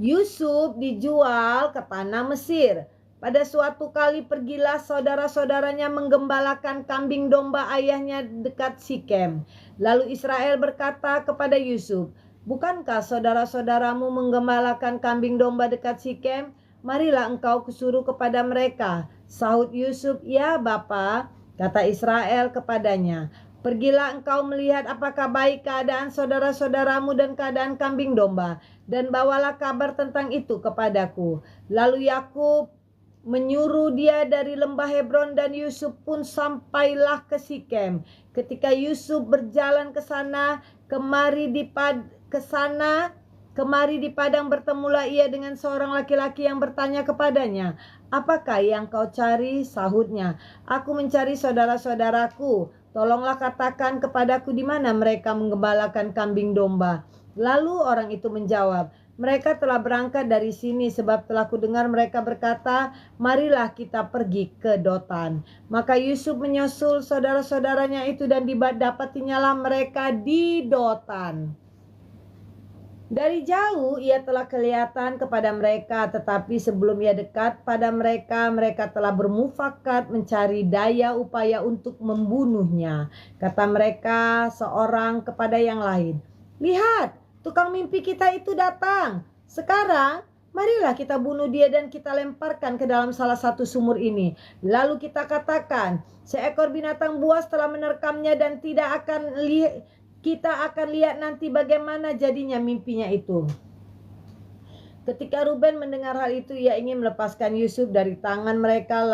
Yusuf dijual ke tanah Mesir. Pada suatu kali pergilah saudara-saudaranya menggembalakan kambing domba ayahnya dekat Sikem. Lalu Israel berkata kepada Yusuf, "Bukankah saudara-saudaramu menggembalakan kambing domba dekat Sikem? Marilah engkau kusuruh kepada mereka." Sahut Yusuf, "Ya Bapa." Kata Israel kepadanya, "Pergilah engkau melihat apakah baik keadaan saudara-saudaramu dan keadaan kambing domba, dan bawalah kabar tentang itu kepadaku." Lalu Yakub menyuruh dia dari lembah Hebron, dan Yusuf pun sampailah ke Sikem. Ketika Yusuf berjalan ke sana kemari ke sana Kemari di padang bertemulah ia dengan seorang laki-laki yang bertanya kepadanya, "Apakah yang kau cari?" Sahutnya, "Aku mencari saudara-saudaraku. Tolonglah katakan kepadaku di mana mereka menggembalakan kambing domba." Lalu orang itu menjawab, "Mereka telah berangkat dari sini sebab telah kudengar mereka berkata, 'Marilah kita pergi ke Dotan.'" Maka Yusuf menyusul saudara-saudaranya itu dan didapatinya mereka di Dotan. Dari jauh ia telah kelihatan kepada mereka, tetapi sebelum ia dekat pada mereka, mereka telah bermufakat mencari daya upaya untuk membunuhnya. Kata mereka seorang kepada yang lain, "Lihat, tukang mimpi kita itu datang. Sekarang marilah kita bunuh dia dan kita lemparkan ke dalam salah satu sumur ini. Lalu kita katakan, seekor binatang buas telah menerkamnya dan kita akan lihat nanti bagaimana jadinya mimpinya itu." Ketika Ruben mendengar hal itu, ia ingin melepaskan Yusuf dari tangan mereka.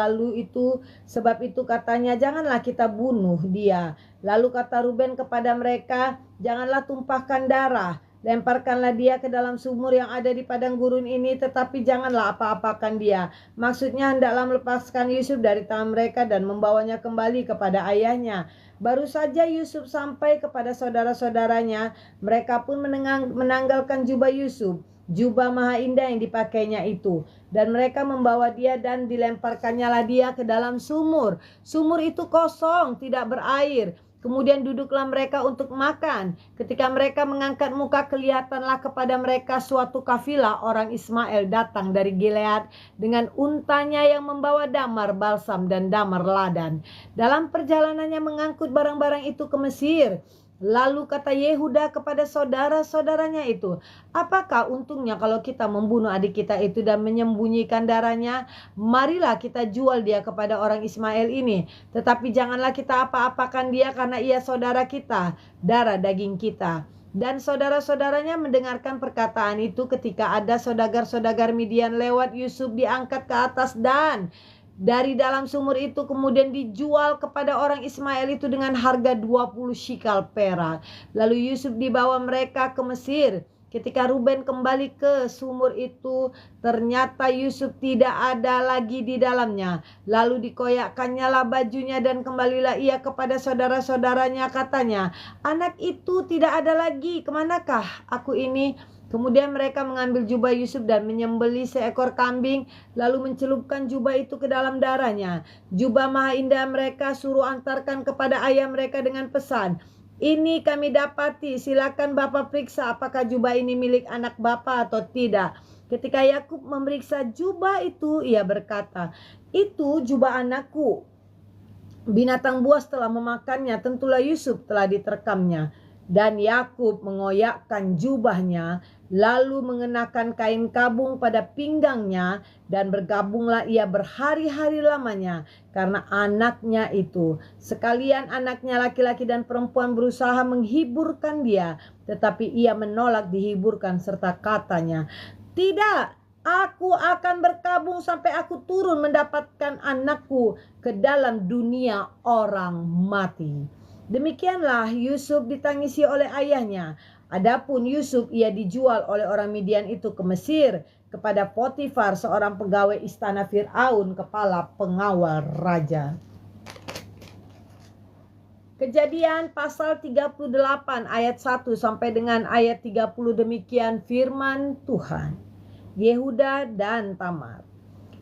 Sebab itu katanya, "Janganlah kita bunuh dia." Lalu kata Ruben kepada mereka, "Janganlah tumpahkan darah. Lemparkanlah dia ke dalam sumur yang ada di padang gurun ini, tetapi janganlah apa-apakan dia." Maksudnya hendaklah melepaskan Yusuf dari tangan mereka dan membawanya kembali kepada ayahnya. Baru saja Yusuf sampai kepada saudara-saudaranya, mereka pun menanggalkan jubah Yusuf, jubah maha indah yang dipakainya itu, dan mereka membawa dia dan dilemparkannya dia ke dalam sumur. Sumur itu kosong, tidak berair. Kemudian duduklah mereka untuk makan. Ketika mereka mengangkat muka, kelihatanlah kepada mereka suatu kafilah orang Ismail datang dari Gilead dengan untanya yang membawa damar balsam dan damar ladan. Dalam perjalanannya mengangkut barang-barang itu ke Mesir. Lalu kata Yehuda kepada saudara-saudaranya itu, "Apakah untungnya kalau kita membunuh adik kita itu dan menyembunyikan darahnya? Marilah kita jual dia kepada orang Ismail ini. Tetapi janganlah kita apa-apakan dia karena ia saudara kita, darah daging kita." Dan saudara-saudaranya mendengarkan perkataan itu. Ketika ada saudagar-saudagar Midian lewat, Yusuf diangkat ke atas dan dari dalam sumur itu kemudian dijual kepada orang Ismail itu dengan harga 20 shikal perak. Lalu Yusuf dibawa mereka ke Mesir. Ketika Ruben kembali ke sumur itu, ternyata Yusuf tidak ada lagi di dalamnya. Lalu dikoyakkannya bajunya dan kembalilah ia kepada saudara-saudaranya. Katanya, "Anak itu tidak ada lagi. Kemanakah aku ini?" Kemudian mereka mengambil jubah Yusuf dan menyembelih seekor kambing, lalu mencelupkan jubah itu ke dalam darahnya. Jubah maha indah mereka suruh antarkan kepada ayah mereka dengan pesan, "Ini kami dapati, silakan Bapak periksa apakah jubah ini milik anak Bapak atau tidak." Ketika Yakub memeriksa jubah itu, ia berkata, "Itu jubah anakku. Binatang buas telah memakannya, tentulah Yusuf telah diterkamnya." Dan Yakub mengoyakkan jubahnya, lalu mengenakan kain kabung pada pinggangnya, dan bergabunglah ia berhari-hari lamanya karena anaknya itu. Sekalian anaknya laki-laki dan perempuan berusaha menghiburkan dia, tetapi ia menolak dihiburkan serta katanya, "Tidak, aku akan berkabung sampai aku turun mendapatkan anakku ke dalam dunia orang mati." Demikianlah Yusuf ditangisi oleh ayahnya. Adapun Yusuf ia dijual oleh orang Midian itu ke Mesir kepada Potifar, seorang pegawai istana Fir'aun, kepala pengawal raja. Kejadian pasal 38 ayat 1 sampai dengan ayat 30, demikian firman Tuhan. Yehuda dan Tamar.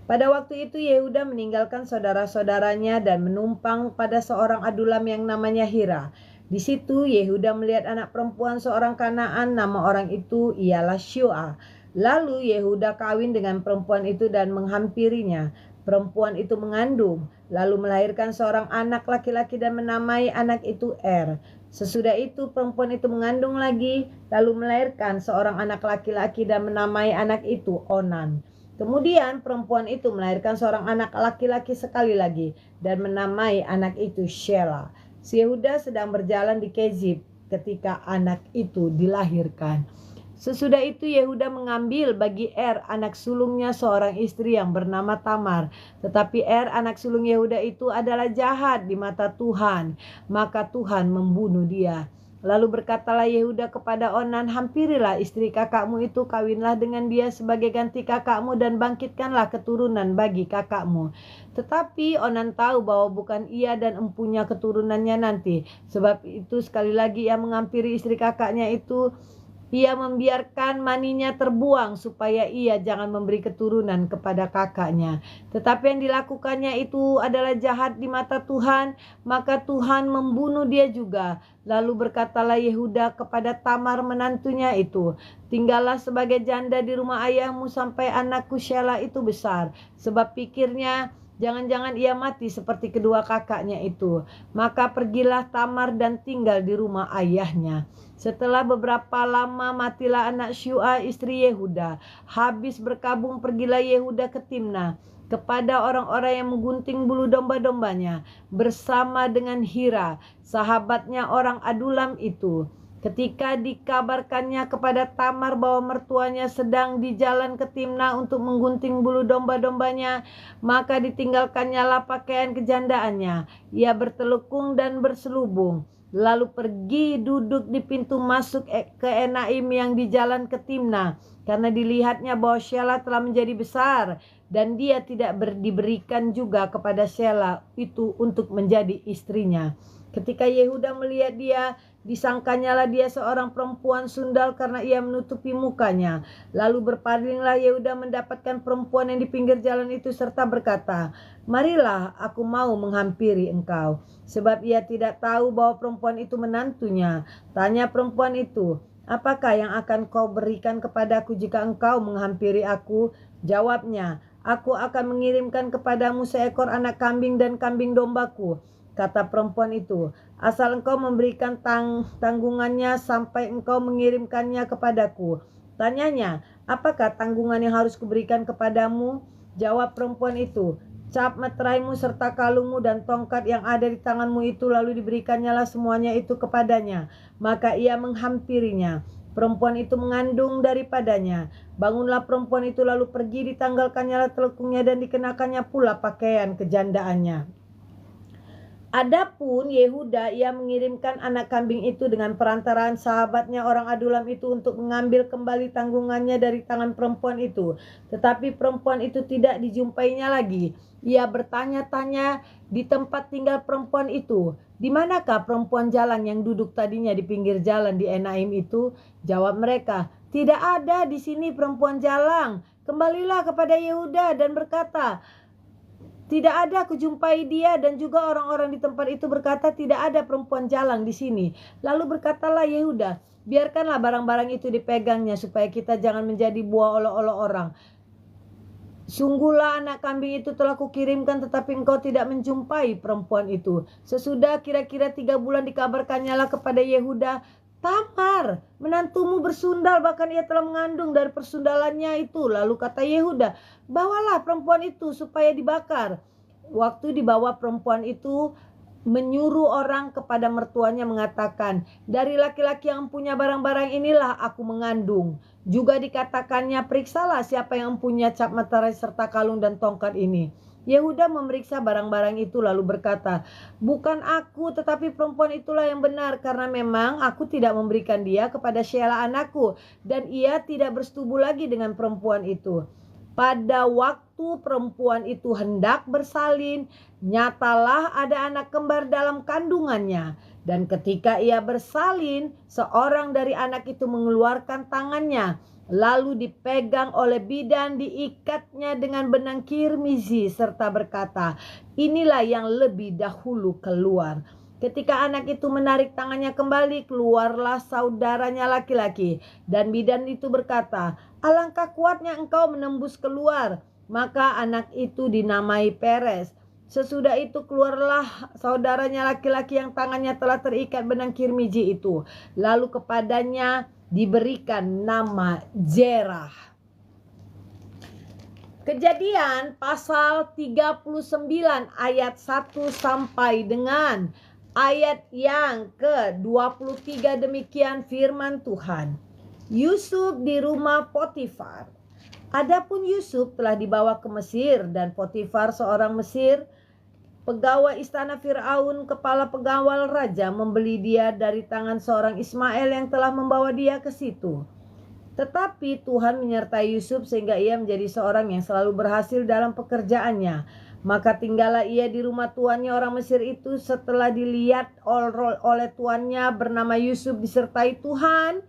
Pada waktu itu Yehuda meninggalkan saudara-saudaranya dan menumpang pada seorang adulam yang namanya Hira. Di situ Yehuda melihat anak perempuan seorang Kanaan, nama orang itu ialah Syua. Lalu Yehuda kawin dengan perempuan itu dan menghampirinya. Perempuan itu mengandung, lalu melahirkan seorang anak laki-laki dan menamai anak itu Er. Sesudah itu perempuan itu mengandung lagi, lalu melahirkan seorang anak laki-laki dan menamai anak itu Onan. Kemudian perempuan itu melahirkan seorang anak laki-laki sekali lagi dan menamai anak itu Shelah. Yehuda sedang berjalan di Kezib ketika anak itu dilahirkan. Sesudah itu Yehuda mengambil bagi Er anak sulungnya seorang istri yang bernama Tamar. Tetapi Er anak sulung Yehuda itu adalah jahat di mata Tuhan, maka Tuhan membunuh dia. Lalu berkatalah Yehuda kepada Onan, hampirilah istri kakakmu itu, kawinlah dengan dia sebagai ganti kakakmu dan bangkitkanlah keturunan bagi kakakmu. Tetapi Onan tahu bahwa bukan ia dan empunya keturunannya nanti. Sebab itu sekali lagi ia menghampiri istri kakaknya itu. Ia membiarkan maninya terbuang supaya ia jangan memberi keturunan kepada kakaknya. Tetapi yang dilakukannya itu adalah jahat di mata Tuhan, maka Tuhan membunuh dia juga. Lalu berkatalah Yehuda kepada Tamar menantunya itu, tinggallah sebagai janda di rumah ayahmu sampai anakku Shelah itu besar. Sebab pikirnya, jangan-jangan ia mati seperti kedua kakaknya itu. Maka pergilah Tamar dan tinggal di rumah ayahnya. Setelah beberapa lama matilah anak Syua istri Yehuda. Habis berkabung pergilah Yehuda ke Timna kepada orang-orang yang menggunting bulu domba-dombanya bersama dengan Hira, sahabatnya orang Adulam itu. Ketika dikabarkannya kepada Tamar bahwa mertuanya sedang di jalan ke Timna untuk menggunting bulu domba-dombanya, maka ditinggalkannya lah pakaian kejandaannya. Ia bertelukung dan berselubung. Lalu pergi duduk di pintu masuk ke Enaim yang di jalan ke Timna, karena dilihatnya bahwa Shelah telah menjadi besar, dan dia tidak diberikan juga kepada Shelah itu untuk menjadi istrinya. Ketika Yehuda melihat dia, disangkanyalah dia seorang perempuan sundal karena ia menutupi mukanya. Lalu berpalinglah Yehuda mendapatkan perempuan yang di pinggir jalan itu serta berkata, marilah aku mau menghampiri engkau. Sebab ia tidak tahu bahwa perempuan itu menantunya. Tanya perempuan itu, apakah yang akan kau berikan kepadaku jika engkau menghampiri aku? Jawabnya, aku akan mengirimkan kepadamu seekor anak kambing dan kambing dombaku. Kata perempuan itu, asal engkau memberikan tanggungannya sampai engkau mengirimkannya kepadaku. Tanyanya, apakah tanggungan yang harus kuberikan kepadamu? Jawab perempuan itu, cap meteraimu serta kalungmu dan tongkat yang ada di tanganmu itu. Lalu diberikannya semuanya itu kepadanya. Maka ia menghampirinya. Perempuan itu mengandung daripadanya. Bangunlah perempuan itu lalu pergi, ditanggalkannya telukungnya dan dikenakannya pula pakaian kejandaannya. Adapun Yehuda, ia mengirimkan anak kambing itu dengan perantaraan sahabatnya orang Adulam itu untuk mengambil kembali tanggungannya dari tangan perempuan itu. Tetapi perempuan itu tidak dijumpainya lagi. Ia bertanya-tanya di tempat tinggal perempuan itu, di manakah perempuan jalan yang duduk tadinya di pinggir jalan di Enaim itu? Jawab mereka, tidak ada di sini perempuan jalan. Kembalilah kepada Yehuda dan berkata, tidak ada kujumpai dia. Dan juga orang-orang di tempat itu berkata, tidak ada perempuan jalang di sini. Lalu berkatalah Yehuda, biarkanlah barang-barang itu dipegangnya supaya kita jangan menjadi buah olok-olok orang. Sungguhlah anak kambing itu telah kukirimkan, tetapi engkau tidak menjumpai perempuan itu. Sesudah kira-kira 3 bulan dikabarkannya lah kepada Yehuda, Tamar menantumu bersundal, bahkan ia telah mengandung dari persundalannya itu. Lalu kata Yehuda, bawalah perempuan itu supaya dibakar. Waktu dibawa perempuan itu, menyuruh orang kepada mertuanya mengatakan, dari laki-laki yang punya barang-barang inilah aku mengandung. Juga dikatakannya, periksalah siapa yang punya cap meterai serta kalung dan tongkat ini. Yehuda memeriksa barang-barang itu lalu berkata, bukan aku tetapi perempuan itulah yang benar, karena memang aku tidak memberikan dia kepada Shelah anakku, dan ia tidak bersetubuh lagi dengan perempuan itu. Pada waktu perempuan itu hendak bersalin, nyatalah ada anak kembar dalam kandungannya. Dan ketika ia bersalin, seorang dari anak itu mengeluarkan tangannya, lalu dipegang oleh bidan, diikatnya dengan benang kirmizi serta berkata, inilah yang lebih dahulu keluar. Ketika anak itu menarik tangannya kembali, keluarlah saudaranya laki-laki. Dan bidan itu berkata, alangkah kuatnya engkau menembus keluar. Maka anak itu dinamai Peres. Sesudah itu keluarlah saudaranya laki-laki yang tangannya telah terikat benang kirmiji itu. Lalu kepadanya diberikan nama Zerah. Kejadian pasal 39 ayat 1 sampai dengan ayat yang ke-23, demikian firman Tuhan. Yusuf di rumah Potifar. Adapun Yusuf telah dibawa ke Mesir, dan Potifar seorang Mesir Pegawai istana Firaun, kepala pegawai raja, membeli dia dari tangan seorang Ismail yang telah membawa dia ke situ. Tetapi Tuhan menyertai Yusuf sehingga ia menjadi seorang yang selalu berhasil dalam pekerjaannya. Maka tinggallah ia di rumah tuannya orang Mesir itu setelah dilihat oleh tuannya bernama Yusuf disertai Tuhan,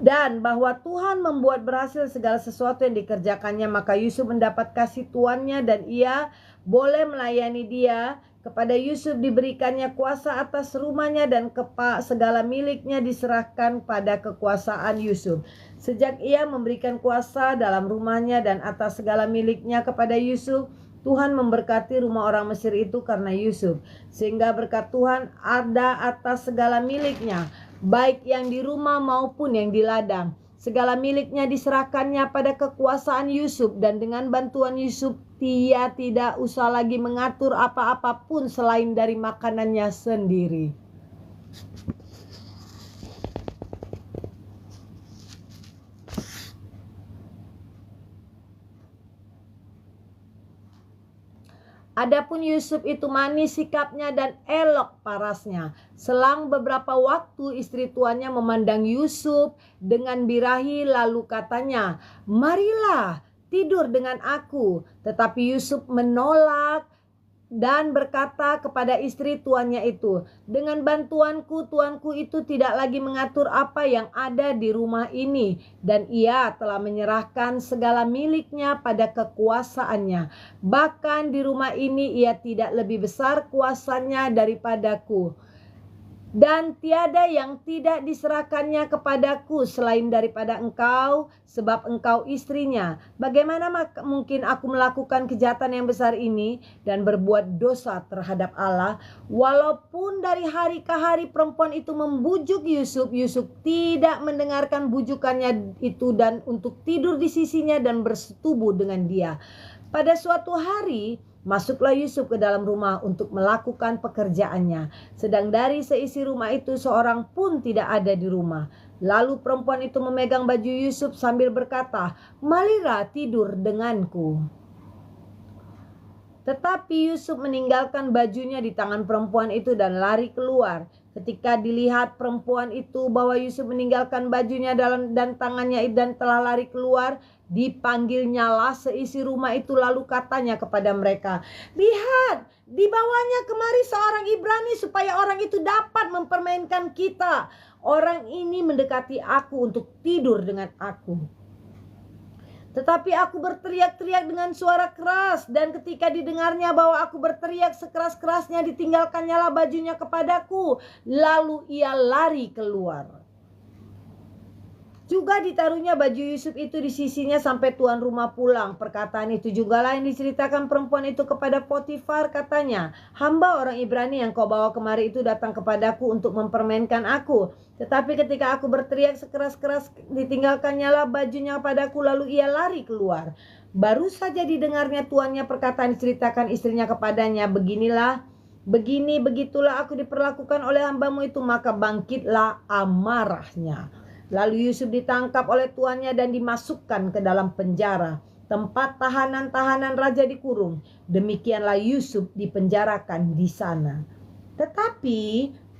dan bahwa Tuhan membuat berhasil segala sesuatu yang dikerjakannya. Maka Yusuf mendapat kasih tuannya dan ia boleh melayani dia. Kepada Yusuf diberikannya kuasa atas rumahnya dan segala miliknya diserahkan pada kekuasaan Yusuf. Sejak ia memberikan kuasa dalam rumahnya dan atas segala miliknya kepada Yusuf, Tuhan memberkati rumah orang Mesir itu karena Yusuf, sehingga berkat Tuhan ada atas segala miliknya, baik yang di rumah maupun yang di ladang. Segala miliknya diserahkannya pada kekuasaan Yusuf, dan dengan bantuan Yusuf dia tidak usah lagi mengatur apa-apa pun selain dari makanannya sendiri. Adapun Yusuf itu manis sikapnya dan elok parasnya. Selang beberapa waktu istri tuannya memandang Yusuf dengan birahi, lalu katanya, "Marilah tidur dengan aku." Tetapi Yusuf menolak dan berkata kepada istri tuannya itu, "Dengan bantuanku, tuanku itu tidak lagi mengatur apa yang ada di rumah ini, dan ia telah menyerahkan segala miliknya pada kekuasaannya. Bahkan di rumah ini ia tidak lebih besar kuasanya daripadaku. Dan tiada yang tidak diserahkannya kepadaku selain daripada engkau, sebab engkau istrinya. Bagaimana mungkin aku melakukan kejahatan yang besar ini dan berbuat dosa terhadap Allah?" Walaupun dari hari ke hari perempuan itu membujuk Yusuf, Yusuf tidak mendengarkan bujukannya itu dan untuk tidur di sisinya dan bersetubuh dengan dia. Pada suatu hari masuklah Yusuf ke dalam rumah untuk melakukan pekerjaannya. Sedang dari seisi rumah itu seorang pun tidak ada di rumah. Lalu perempuan itu memegang baju Yusuf sambil berkata, "Marilah tidur denganku." Tetapi Yusuf meninggalkan bajunya di tangan perempuan itu dan lari keluar. Ketika dilihat perempuan itu bahwa Yusuf meninggalkan bajunya dan tangannya dan telah lari keluar, dipanggilnyalah seisi rumah itu, lalu katanya kepada mereka, "Lihat, dibawanya kemari seorang Ibrani supaya orang itu dapat mempermainkan kita. Orang ini mendekati aku untuk tidur dengan aku. Tetapi aku berteriak-teriak dengan suara keras, dan ketika didengarnya bahwa aku berteriak sekeras-kerasnya, ditinggalkannyalah bajunya kepadaku, lalu ia lari keluar." Juga ditaruhnya baju Yusuf itu di sisinya sampai tuan rumah pulang. Perkataan itu jugalah yang diceritakan perempuan itu kepada Potifar, katanya, "Hamba orang Ibrani yang kau bawa kemari itu datang kepadaku untuk mempermainkan aku. Tetapi ketika aku berteriak sekeras-keras, ditinggalkannyalah bajunya padaku, lalu ia lari keluar." Baru saja didengarnya tuannya perkataan diceritakan istrinya kepadanya, begitulah aku diperlakukan oleh hambamu itu, maka bangkitlah amarahnya. Lalu Yusuf ditangkap oleh tuannya dan dimasukkan ke dalam penjara, tempat tahanan-tahanan raja dikurung. Demikianlah Yusuf dipenjarakan di sana. Tetapi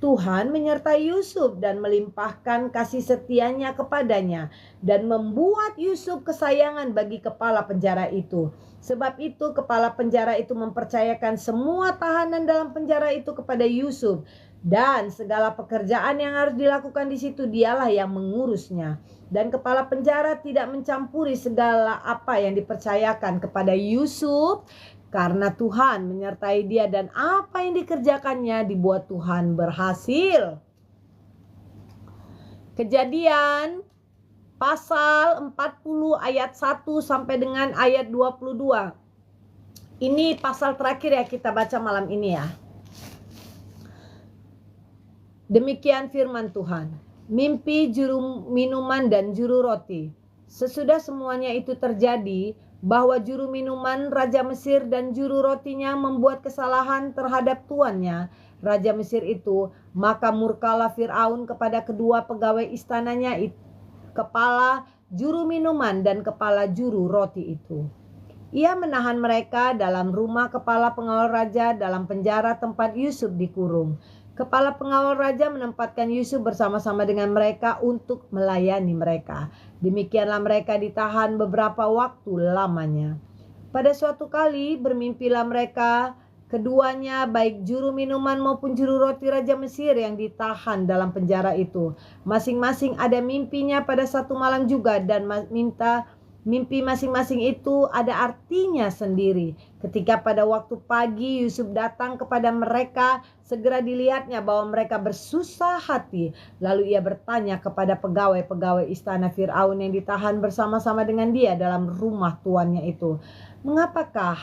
Tuhan menyertai Yusuf dan melimpahkan kasih setianya kepadanya, dan membuat Yusuf kesayangan bagi kepala penjara itu. Sebab itu kepala penjara itu mempercayakan semua tahanan dalam penjara itu kepada Yusuf, dan segala pekerjaan yang harus dilakukan di situ dialah yang mengurusnya. Dan kepala penjara tidak mencampuri segala apa yang dipercayakan kepada Yusuf, karena Tuhan menyertai dia, dan apa yang dikerjakannya dibuat Tuhan berhasil. Kejadian pasal 40 ayat 1 sampai dengan ayat 22. Ini pasal terakhir ya kita baca malam ini ya. Demikian firman Tuhan. Mimpi juru minuman dan juru roti. Sesudah semuanya itu terjadi, bahwa juru minuman Raja Mesir dan juru rotinya membuat kesalahan terhadap tuannya, Raja Mesir itu, maka murkalah Firaun kepada kedua pegawai istananya, kepala juru minuman dan kepala juru roti itu. Ia menahan mereka dalam rumah kepala pengawal raja dalam penjara tempat Yusuf dikurung. Kepala pengawal raja menempatkan Yusuf bersama-sama dengan mereka untuk melayani mereka. Demikianlah mereka ditahan beberapa waktu lamanya. Pada suatu kali bermimpilah mereka keduanya, baik juru minuman maupun juru roti Raja Mesir yang ditahan dalam penjara itu. Masing-masing ada mimpinya pada satu malam juga, dan mimpi masing-masing itu ada artinya sendiri. Ketika pada waktu pagi Yusuf datang kepada mereka, segera dilihatnya bahwa mereka bersusah hati. Lalu ia bertanya kepada pegawai-pegawai istana Fir'aun yang ditahan bersama-sama dengan dia dalam rumah tuannya itu, "Mengapakah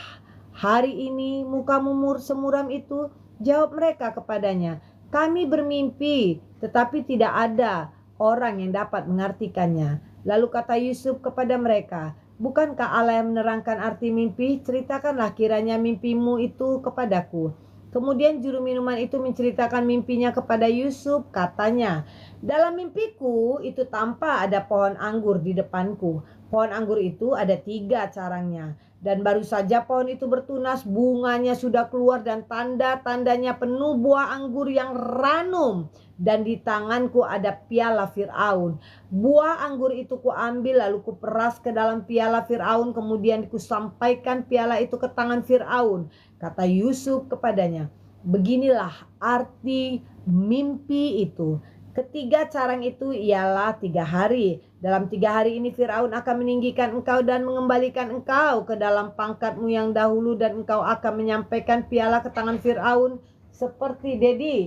hari ini mukamu semuram itu?" Jawab mereka kepadanya, "Kami bermimpi, tetapi tidak ada orang yang dapat mengartikannya." Lalu kata Yusuf kepada mereka, "Bukankah Allah yang menerangkan arti mimpi? Ceritakanlah kiranya mimpimu itu kepadaku." Kemudian juru minuman itu menceritakan mimpinya kepada Yusuf. Katanya, "Dalam mimpiku itu tampak ada pohon anggur di depanku. Pohon anggur itu ada 3 carangnya. Dan baru saja pohon itu bertunas, bunganya sudah keluar dan tanda-tandanya penuh buah anggur yang ranum. Dan di tanganku ada piala Fir'aun. Buah anggur itu kuambil lalu kuperas ke dalam piala Fir'aun. Kemudian kusampaikan piala itu ke tangan Fir'aun." Kata Yusuf kepadanya, "Beginilah arti mimpi itu. Ketiga carang itu ialah 3 hari. Dalam 3 hari ini Fir'aun akan meninggikan engkau dan mengembalikan engkau ke dalam pangkatmu yang dahulu. Dan engkau akan menyampaikan piala ke tangan Fir'aun seperti Dedi."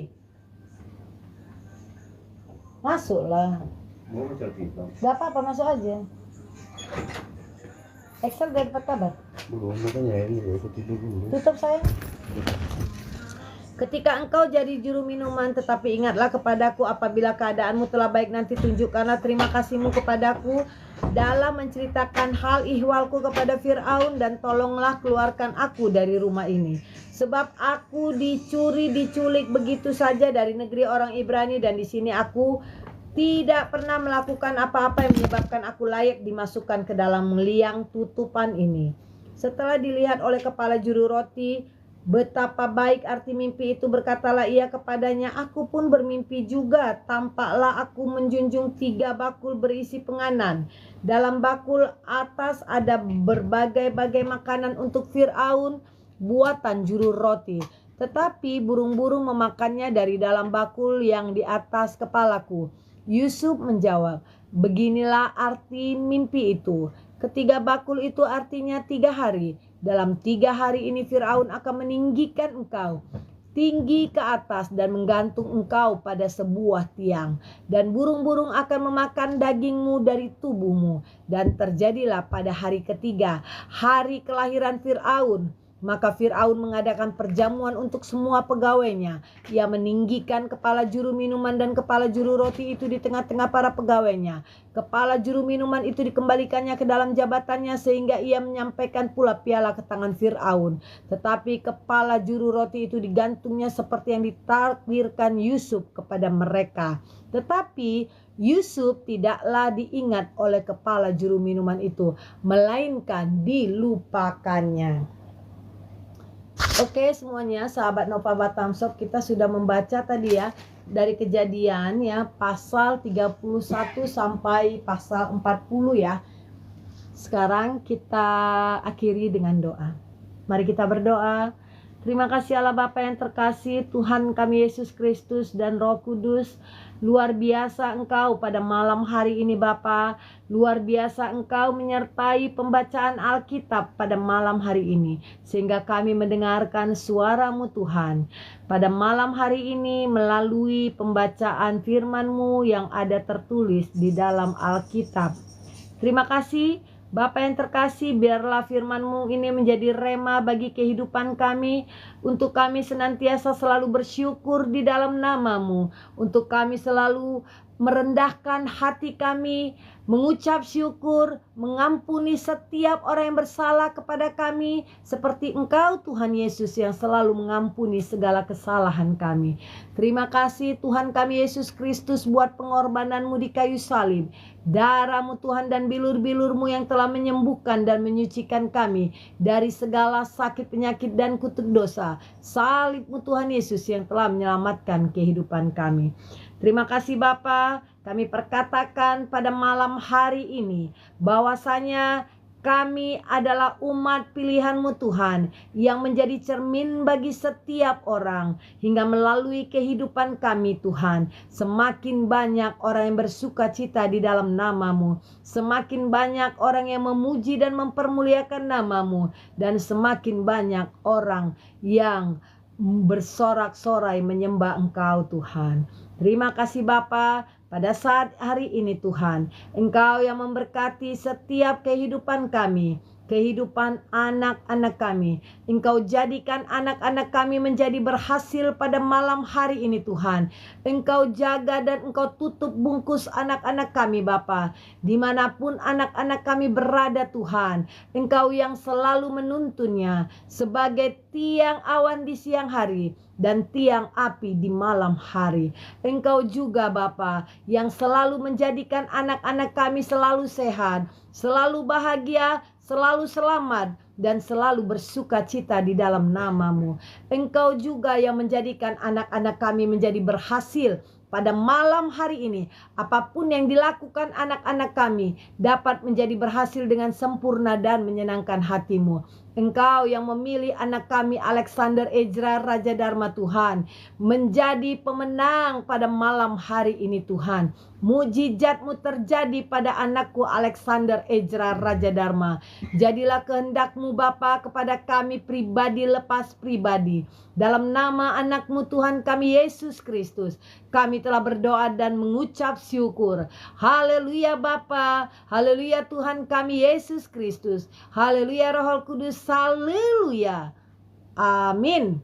Masuklah. Gak apa-apa, masuk aja. Excel gak dapat kabar? Belum, makanya ini ya, aku tidur dulu. Tutup sayang. "Ketika engkau jadi juru minuman, tetapi ingatlah kepadaku apabila keadaanmu telah baik, nanti tunjukkanlah terima kasihmu kepadaku dalam menceritakan hal ihwalku kepada Fir'aun, dan tolonglah keluarkan aku dari rumah ini. Sebab aku diculik begitu saja dari negeri orang Ibrani, dan di sini aku tidak pernah melakukan apa-apa yang menyebabkan aku layak dimasukkan ke dalam liang tutupan ini." Setelah dilihat oleh kepala juru roti betapa baik arti mimpi itu, berkatalah ia kepadanya, "Aku pun bermimpi juga. Tampaklah aku menjunjung 3 bakul berisi penganan. Dalam bakul atas ada berbagai-bagai makanan untuk Fir'aun, buatan juru roti. Tetapi burung-burung memakannya dari dalam bakul yang di atas kepalaku." Yusuf menjawab, "Beginilah arti mimpi itu. Ketiga bakul itu artinya 3 hari. Dalam 3 hari ini Fir'aun akan meninggikan engkau tinggi ke atas dan menggantung engkau pada sebuah tiang. Dan burung-burung akan memakan dagingmu dari tubuhmu. Dan terjadilah pada hari ketiga, hari kelahiran Fir'aun, maka Fir'aun mengadakan perjamuan untuk semua pegawainya. Ia meninggikan kepala juru minuman dan kepala juru roti itu di tengah-tengah para pegawainya. Kepala juru minuman itu dikembalikannya ke dalam jabatannya, sehingga ia menyampaikan pula piala ke tangan Fir'aun. Tetapi kepala juru roti itu digantungnya seperti yang ditakdirkan Yusuf kepada mereka. Tetapi Yusuf tidaklah diingat oleh kepala juru minuman itu, melainkan dilupakannya. Oke semuanya, sahabat Nova Batam Shop, kita sudah membaca tadi ya dari Kejadian ya pasal 31 sampai pasal 40 ya. Sekarang kita akhiri dengan doa. Mari kita berdoa. Terima kasih Allah Bapa yang terkasih, Tuhan kami Yesus Kristus dan Roh Kudus. Luar biasa Engkau pada malam hari ini Bapa. Luar biasa Engkau menyertai pembacaan Alkitab pada malam hari ini, sehingga kami mendengarkan suara-Mu Tuhan. Pada malam hari ini melalui pembacaan firman-Mu yang ada tertulis di dalam Alkitab. Terima kasih Bapa yang terkasih, biarlah firman-Mu ini menjadi rema bagi kehidupan kami, untuk kami senantiasa selalu bersyukur di dalam nama-Mu, untuk kami selalu merendahkan hati kami, mengucap syukur, mengampuni setiap orang yang bersalah kepada kami, seperti Engkau Tuhan Yesus yang selalu mengampuni segala kesalahan kami. Terima kasih Tuhan kami Yesus Kristus buat pengorbanan-Mu di kayu salib. Darah-Mu Tuhan dan bilur-bilur-Mu yang telah menyembuhkan dan menyucikan kami dari segala sakit, penyakit, dan kutuk dosa. Salib-Mu Tuhan Yesus yang telah menyelamatkan kehidupan kami. Terima kasih Bapa, kami perkatakan pada malam hari ini bahwasanya kami adalah umat pilihan-Mu Tuhan yang menjadi cermin bagi setiap orang, hingga melalui kehidupan kami Tuhan semakin banyak orang yang bersuka cita di dalam nama-Mu, semakin banyak orang yang memuji dan mempermuliakan nama-Mu, dan semakin banyak orang yang bersorak-sorai menyembah Engkau Tuhan. Terima kasih Bapa, pada saat hari ini Tuhan, Engkau yang memberkati setiap kehidupan kami, kehidupan anak-anak kami. Engkau jadikan anak-anak kami menjadi berhasil pada malam hari ini Tuhan. Engkau jaga dan Engkau tutup bungkus anak-anak kami Bapa. Dimanapun anak-anak kami berada Tuhan, Engkau yang selalu menuntunnya sebagai tiang awan di siang hari dan tiang api di malam hari. Engkau juga Bapa yang selalu menjadikan anak-anak kami selalu sehat, selalu bahagia, selalu selamat, dan selalu bersuka cita di dalam nama-Mu. Engkau juga yang menjadikan anak-anak kami menjadi berhasil pada malam hari ini. Apapun yang dilakukan anak-anak kami dapat menjadi berhasil dengan sempurna dan menyenangkan hati-Mu. Engkau yang memilih anak kami Alexander Ezra Raja Dharma Tuhan menjadi pemenang pada malam hari ini Tuhan. Mujizat-Mu terjadi pada anakku Alexander Ezra Raja Dharma. Jadilah kehendak-Mu Bapa kepada kami pribadi lepas pribadi. Dalam nama anak-Mu Tuhan kami Yesus Kristus, kami telah berdoa dan mengucap syukur. Haleluya Bapa, haleluya Tuhan kami Yesus Kristus, haleluya Roh Kudus, haleluya. Amin.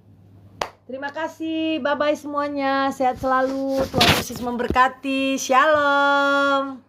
Terima kasih, bye-bye semuanya. Sehat selalu, Tuhan Yesus memberkati. Shalom.